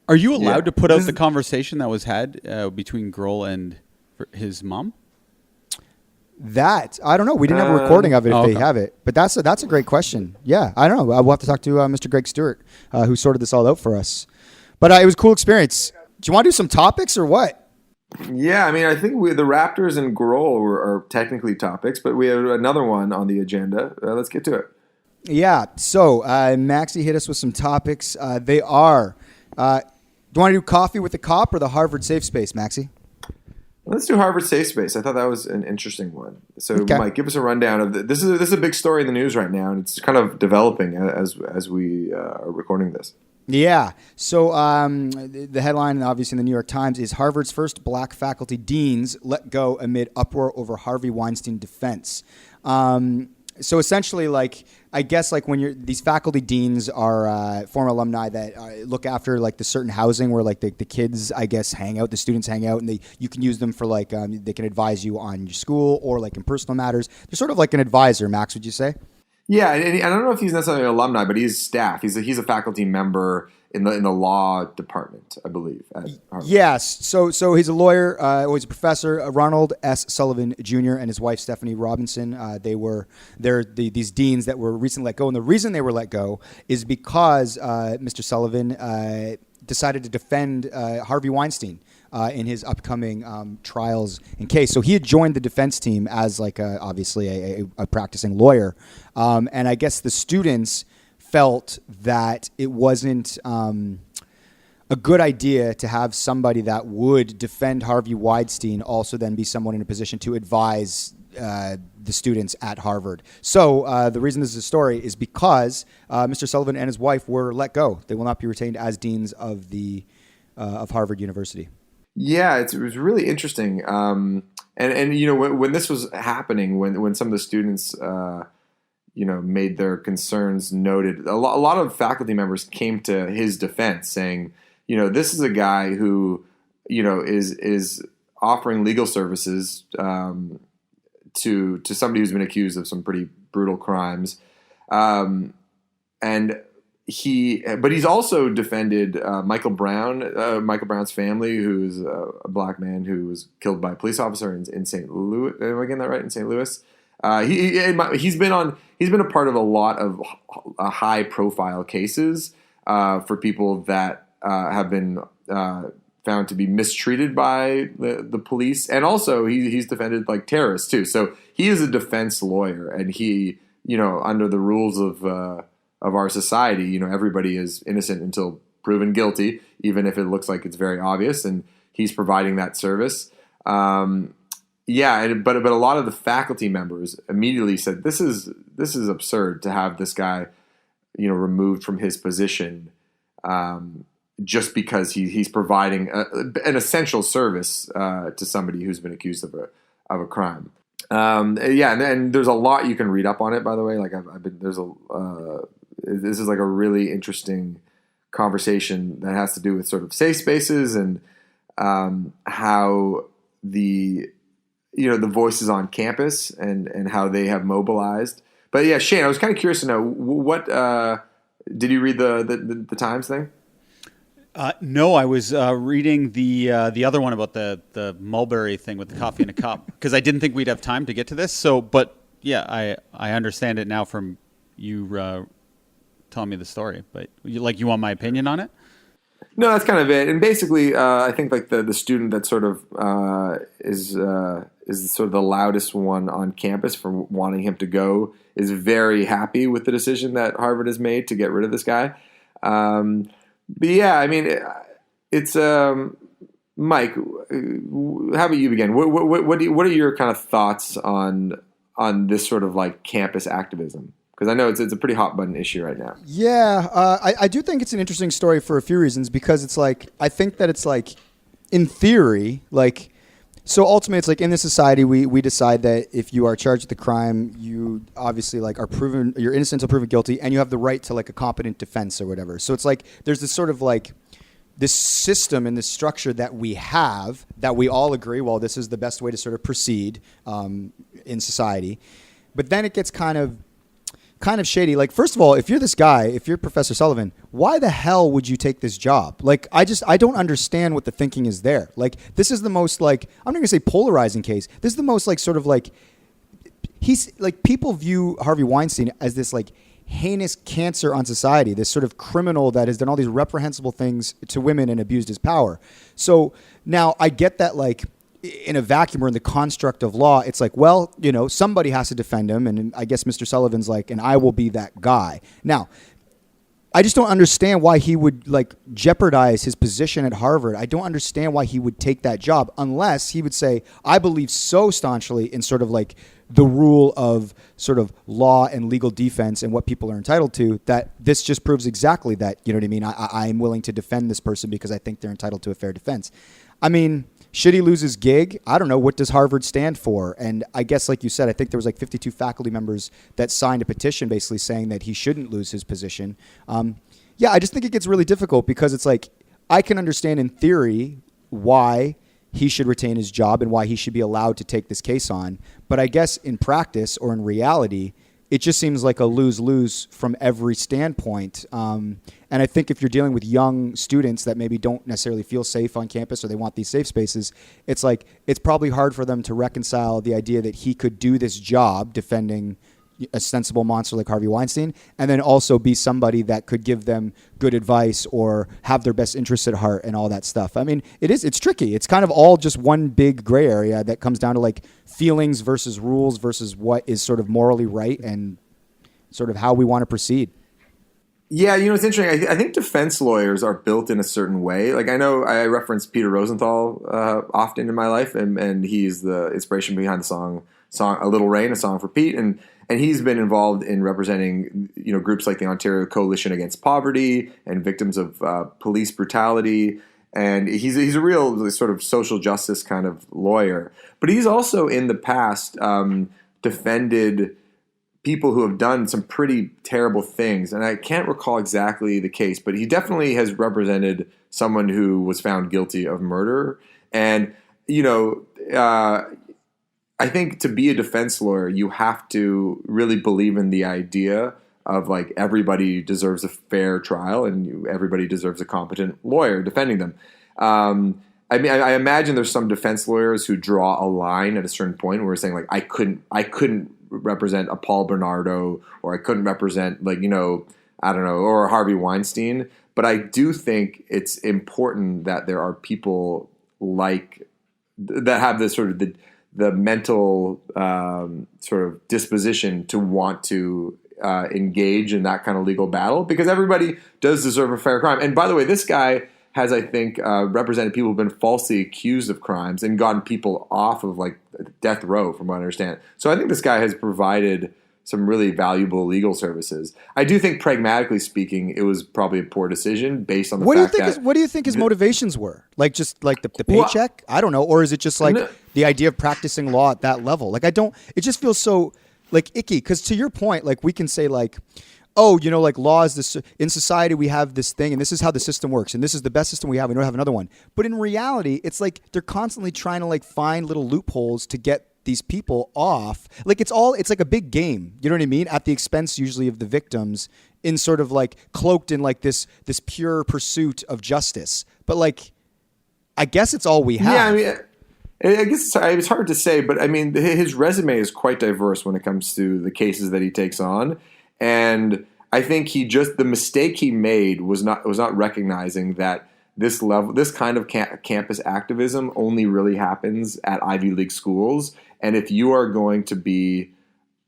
Are you allowed to put out the conversation that was had between Grohl and his mom? That I don't know. We didn't have a recording of it if they have it, but that's a great question. Yeah, I don't know. We'll have to talk to Mr. Greg Stewart, who sorted this all out for us. But it was a cool experience. Do you want to do some topics or what? Yeah, I mean, I think the Raptors and Grohl are technically topics, but we have another one on the agenda. Let's get to it. Yeah. So Maxie hit us with some topics. They are. Do you want to do Coffee with the Cop or the Harvard Safe Space, Maxie? Let's do Harvard Safe Space. I thought that was an interesting one. So, Mike, give us a rundown of this. This is a big story in the news right now, and it's kind of developing as we are recording this. Yeah. So the headline, obviously in the New York Times, is Harvard's first black faculty deans let go amid uproar over Harvey Weinstein defense. So essentially, like, I guess like when these faculty deans are former alumni that look after like the certain housing where like the kids, I guess, hang out, the students hang out, and you can use them for like they can advise you on your school or like in personal matters. They're sort of like an advisor, Max, would you say? Yeah, and I don't know if he's necessarily an alumni, but he's staff. He's a faculty member in the law department, I believe, at Harvard. Yes. So he's a lawyer. He's a professor. Ronald S. Sullivan Jr. and his wife Stephanie Robinson. They're these deans that were recently let go, and the reason they were let go is because Mr. Sullivan decided to defend Harvey Weinstein in his upcoming trials and case. So he had joined the defense team as like obviously a practicing lawyer, and I guess the students felt that it wasn't a good idea to have somebody that would defend Harvey Weinstein also then be someone in a position to advise the students at Harvard. So the reason this is a story is because Mr. Sullivan and his wife were let go. They will not be retained as deans of of Harvard University. Yeah, it was really interesting. And you know, when this was happening, when some of the students made their concerns noted, a lot of faculty members came to his defense saying, this is a guy who, is offering legal services to somebody who's been accused of some pretty brutal crimes. But he's also defended Michael Brown's family, who's a black man who was killed by a police officer in St. Louis. Am I getting that right? In St. Louis. He's been a part of a lot of high profile cases for people that have been found to be mistreated by the police, and also he's defended like terrorists too. So he is a defense lawyer, and he, under the rules of our society, everybody is innocent until proven guilty, even if it looks like it's very obvious, and he's providing that service. But a lot of the faculty members immediately said, this is absurd to have this guy, removed from his position just because he's providing an essential service to somebody who's been accused of a crime. And there's a lot you can read up on it. By the way, like this is like a really interesting conversation that has to do with sort of safe spaces and how the voices on campus and how they have mobilized. But yeah, Shane, I was kind of curious to know what did you read the Times thing? No, I was reading the other one about the mulberry thing with the coffee in a cup because I didn't think we'd have time to get to this. So, but yeah, I understand it now from you telling me the story. But you want my opinion on it? No, that's kind of it. And basically, I think like the student that sort of is sort of the loudest one on campus for wanting him to go is very happy with the decision that Harvard has made to get rid of this guy. But yeah, I mean, it's Mike. How about you begin? What are your kind of thoughts on this sort of like campus activism? Because I know it's a pretty hot button issue right now. Yeah, I do think it's an interesting story for a few reasons because it's like I think that it's like in theory like. So ultimately, it's like in this society, we decide that if you are charged with a crime, you obviously like are proven you're innocent until proven guilty, and you have the right to like a competent defense or whatever. So it's like there's this sort of like this system and this structure that we have that we all agree, well, this is the best way to sort of proceed in society. But then it gets kind of shady. Like, first of all, if you're this guy, if you're Professor Sullivan, why the hell would you take this job? Like, I don't understand what the thinking is there. Like, this is the most, like, I'm not going to say polarizing case. This is the most, like, sort of, like, he's, like, people view Harvey Weinstein as this, like, heinous cancer on society, this sort of criminal that has done all these reprehensible things to women and abused his power. So now I get that, like, in a vacuum or in the construct of law, it's like, well, somebody has to defend him. And I guess Mr. Sullivan's like, and I will be that guy. Now, I just don't understand why he would like jeopardize his position at Harvard. I don't understand why he would take that job unless he would say, I believe so staunchly in sort of like the rule of sort of law and legal defense and what people are entitled to, that this just proves exactly that, you know what I mean? I'm willing to defend this person because I think they're entitled to a fair defense. I mean, should he lose his gig? I don't know. What does Harvard stand for? And I guess, like you said, I think there was like 52 faculty members that signed a petition basically saying that he shouldn't lose his position. I just think it gets really difficult because it's like I can understand in theory why he should retain his job and why he should be allowed to take this case on. But I guess in practice or in reality, it just seems like a lose-lose from every standpoint. And I think if you're dealing with young students that maybe don't necessarily feel safe on campus or they want these safe spaces, it's like it's probably hard for them to reconcile the idea that he could do this job defending a sensible monster like Harvey Weinstein and then also be somebody that could give them good advice or have their best interests at heart and all that stuff. I mean, it's tricky. It's kind of all just one big gray area that comes down to like feelings versus rules versus what is sort of morally right and sort of how we want to proceed. Yeah, it's interesting. I think defense lawyers are built in a certain way. Like I know I reference Peter Rosenthal often in my life, and he's the inspiration behind the song "A Little Rain," a song for Pete, and he's been involved in representing groups like the Ontario Coalition Against Poverty and victims of police brutality. And he's a real sort of social justice kind of lawyer. But he's also in the past defended people who have done some pretty terrible things. And I can't recall exactly the case, but he definitely has represented someone who was found guilty of murder. And, I think to be a defense lawyer, you have to really believe in the idea of like everybody deserves a fair trial and everybody deserves a competent lawyer defending them. I mean, I imagine there's some defense lawyers who draw a line at a certain point where we're saying like I couldn't represent a Paul Bernardo or I couldn't represent like I don't know, or Harvey Weinstein. But I do think it's important that there are people like that have this sort of the mental sort of disposition to want to engage in that kind of legal battle, because everybody does deserve a fair crime. And by the way, this guy has, I think, represented people who've been falsely accused of crimes and gotten people off of like death row, from what I understand. So I think this guy has provided some really valuable legal services. I do think, pragmatically speaking, it was probably a poor decision based on the fact that... What do you think his motivations were? Like, just like the paycheck? I don't know. Or is it just like the idea of practicing law at that level? Like, it just feels so like icky. Because to your point, like we can say like, oh, you know, like law is this, in society we have this thing and this is how the system works and this is the best system we have. We don't have another one. But in reality, it's like they're constantly trying to like find little loopholes to get these people off. Like it's like a big game. You know what I mean? At the expense usually of the victims, in sort of like cloaked in like this pure pursuit of justice. But like, I guess it's all we have. Yeah, I mean, I guess it's hard to say, but I mean, his resume is quite diverse when it comes to the cases that he takes on. And I think the mistake he made was not recognizing that this kind of campus activism only really happens at Ivy League schools. And if you are going to be,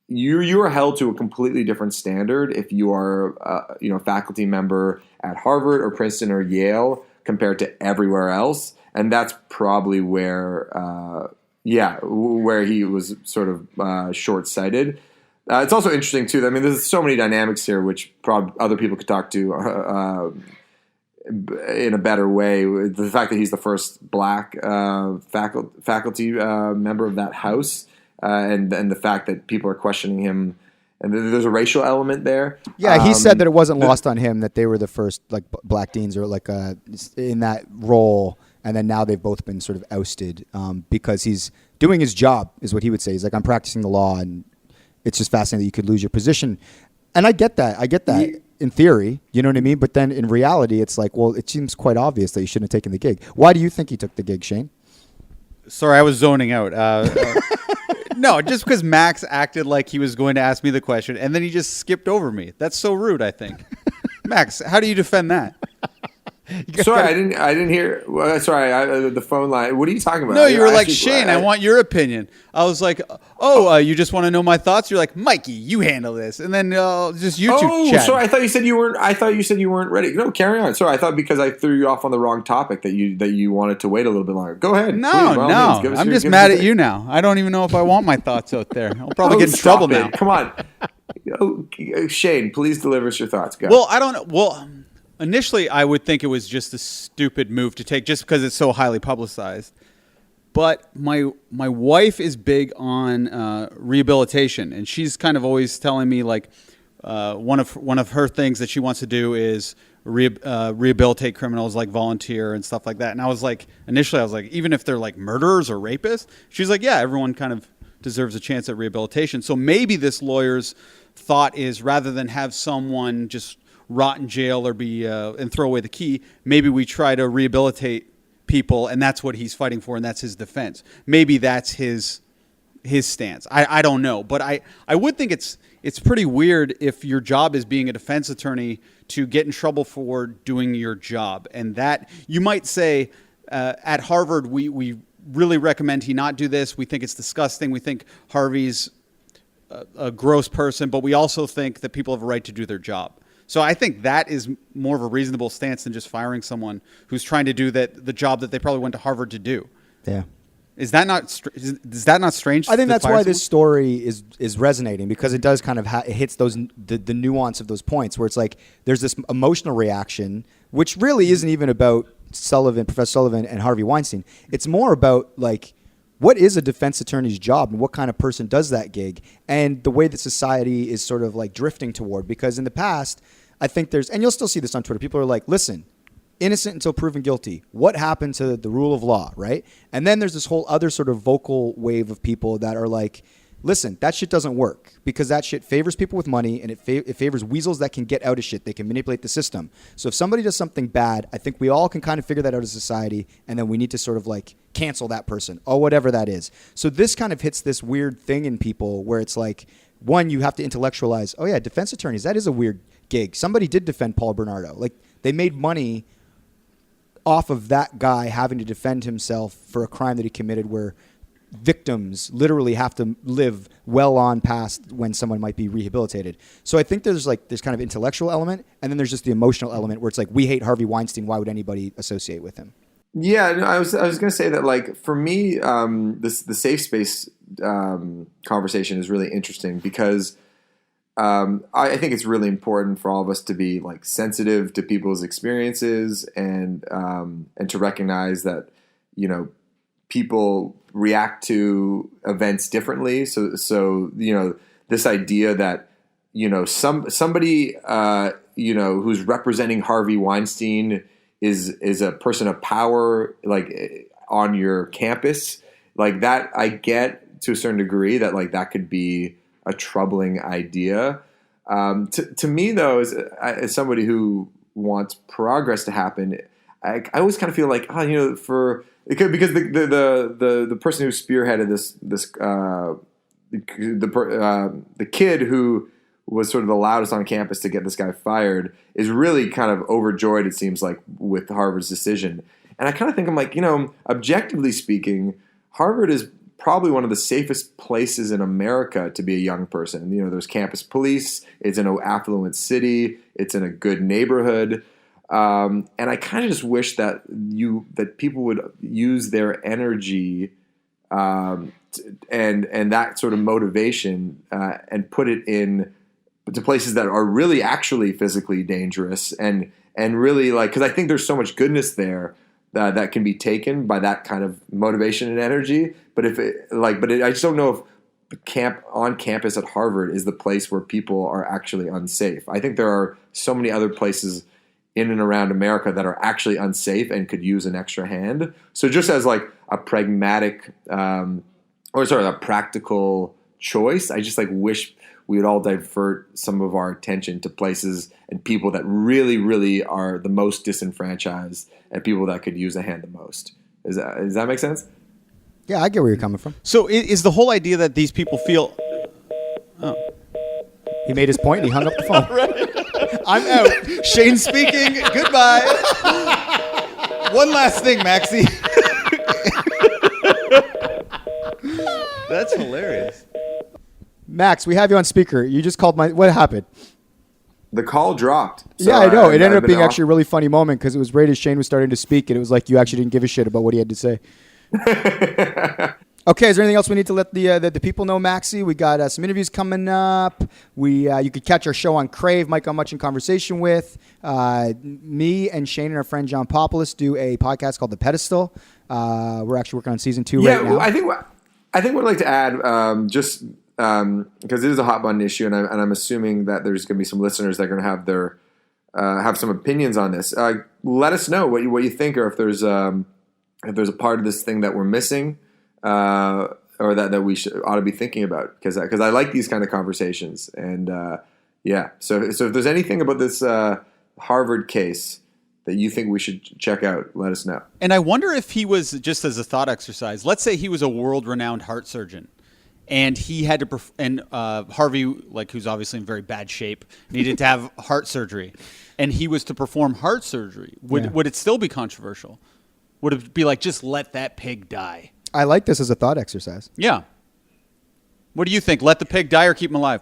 you are held to a completely different standard if you are, a faculty member at Harvard or Princeton or Yale compared to everywhere else. And that's probably where he was sort of short-sighted. It's also interesting too. I mean, there's so many dynamics here, which probably other people could talk to in a better way. The fact that he's the first black faculty member of that house, and the fact that people are questioning him, and there's a racial element there. Yeah, he said that it wasn't lost on him that they were the first like black deans or like in that role, and then now they've both been sort of ousted because he's doing his job, is what he would say. He's like, I'm practicing the law, and it's just fascinating that you could lose your position. And I get that. In theory, you know what I mean? But then in reality, it's like, well, it seems quite obvious that you shouldn't have taken the gig. Why do you think he took the gig, Shane? Sorry, I was zoning out. No, just because Max acted like he was going to ask me the question, and then he just skipped over me. That's so rude, I think. Max, how do you defend that? Sorry, I didn't hear. Sorry, the phone line. What are you talking about? No, you were like, Shane, I want your opinion. I was like, you just want to know my thoughts? You're like, Mikey, you handle this, and then just you two chat. Sorry, I thought you said you weren't. I thought you said you weren't ready. No, carry on. Sorry, I thought because I threw you off on the wrong topic that you wanted to wait a little bit longer. Go ahead. No. I'm just mad at you now. I don't even know if I want my thoughts out there. I'll probably get in trouble now. Come on, Shane, please deliver us your thoughts. Go. Well, I don't know. Well. Initially, I would think it was just a stupid move to take just because it's so highly publicized. But my wife is big on rehabilitation, and she's kind of always telling me like one of her things that she wants to do is rehabilitate criminals, like volunteer and stuff like that. And initially I was like, even if they're like murderers or rapists, she's like, yeah, everyone kind of deserves a chance at rehabilitation. So maybe this lawyer's thought is rather than have someone just rot in jail or be and throw away the key, maybe we try to rehabilitate people, and that's what he's fighting for, and that's his defense. Maybe that's his stance. I don't know, but I would think it's pretty weird if your job is being a defense attorney to get in trouble for doing your job, and that you might say at Harvard we really recommend he not do this. We think it's disgusting. We think Harvey's a gross person, but we also think that people have a right to do their job. So I think that is more of a reasonable stance than just firing someone who's trying to do the job that they probably went to Harvard to do. Yeah. Is that not strange? I think that's why this story is resonating, because it does kind of it hits the nuance of those points where it's like there's this emotional reaction, which really isn't even about Professor Sullivan and Harvey Weinstein. It's more about like, what is a defense attorney's job and what kind of person does that gig, and the way that society is sort of like drifting toward. Because in the past, I think and you'll still see this on Twitter, people are like, listen, innocent until proven guilty. What happened to the rule of law, right? And then there's this whole other sort of vocal wave of people that are like, listen, that shit doesn't work, because that shit favors people with money, and it favors weasels that can get out of shit. They can manipulate the system. So if somebody does something bad, I think we all can kind of figure that out as a society, and then we need to sort of like cancel that person or whatever that is. So this kind of hits this weird thing in people where it's like, one, you have to intellectualize, oh yeah, defense attorneys, that is a weird gig. Somebody did defend Paul Bernardo. Like, they made money off of that guy having to defend himself for a crime that he committed where victims literally have to live well on past when someone might be rehabilitated. So I think there's kind of intellectual element, and then there's just the emotional element where it's like, we hate Harvey Weinstein. Why would anybody associate with him? Yeah, no, I was going to say that, like, for me, the safe space conversation is really interesting because I think it's really important for all of us to be like sensitive to people's experiences and to recognize that, you know, people react to events differently. So you know, this idea that, you know, somebody you know, who's representing Harvey Weinstein is a person of power, like on your campus, like that. I get to a certain degree that like that could be a troubling idea. To me, though, as somebody who wants progress to happen, I always kind of feel like, oh, you know, because the person who spearheaded the kid who was sort of the loudest on campus to get this guy fired is really kind of overjoyed, it seems like, with Harvard's decision. And I kind of think, I'm like, you know, objectively speaking, Harvard is probably one of the safest places in America to be a young person. You know, there's campus police. It's in an affluent city. It's in a good neighborhood. And I kind of just wish that people would use their energy and that sort of motivation and put it to places that are really actually physically dangerous and really, like, because I think there's so much goodness there that can be taken by that kind of motivation and energy. But I just don't know if on campus at Harvard is the place where people are actually unsafe. I think there are so many other places in and around America that are actually unsafe and could use an extra hand. So just as like a a practical choice, I just like wish we would all divert some of our attention to places and people that really, really are the most disenfranchised and people that could use a hand the most. Does that make sense? Yeah, I get where you're coming from. So is the whole idea that these people feel... Oh. He made his point and he hung up the phone. Right. I'm out. Shane speaking. Goodbye. One last thing, Maxie. That's hilarious. Max, we have you on speaker. You just called what happened? The call dropped. So yeah, I know. It ended up being actually a really funny moment because it was right as Shane was starting to speak, and it was like you actually didn't give a shit about what he had to say. Okay, is there anything else we need to let the people know, Maxie? We got some interviews coming up. You could catch our show on Crave, Mike on Much in Conversation with. Me and Shane and our friend John Popoulos do a podcast called The Pedestal. We're actually working on season 2 right now. I think what I'd like to add, just because it is a hot button issue, and I'm assuming that there's going to be some listeners that are going to have some opinions on this. Let us know what you think, or if there's a part of this thing that we're missing, or that we ought to be thinking about, because I like these kind of conversations. And so if there's anything about this Harvard case that you think we should check out, let us know. And I wonder if he was, just as a thought exercise, let's say he was a world-renowned heart surgeon, and he had to Harvey, like, who's obviously in very bad shape, needed to have heart surgery, and he was to perform heart surgery. Would it still be controversial? Would it be like, just let that pig die? I like this as a thought exercise. Yeah. What do you think? Let the pig die or keep him alive?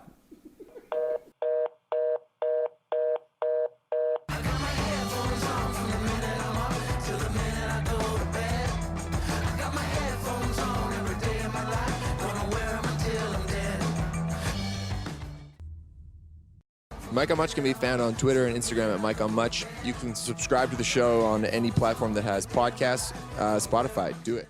Mike on Much can be found on Twitter and Instagram at Mike on Much. You can subscribe to the show on any platform that has podcasts. Spotify, do it.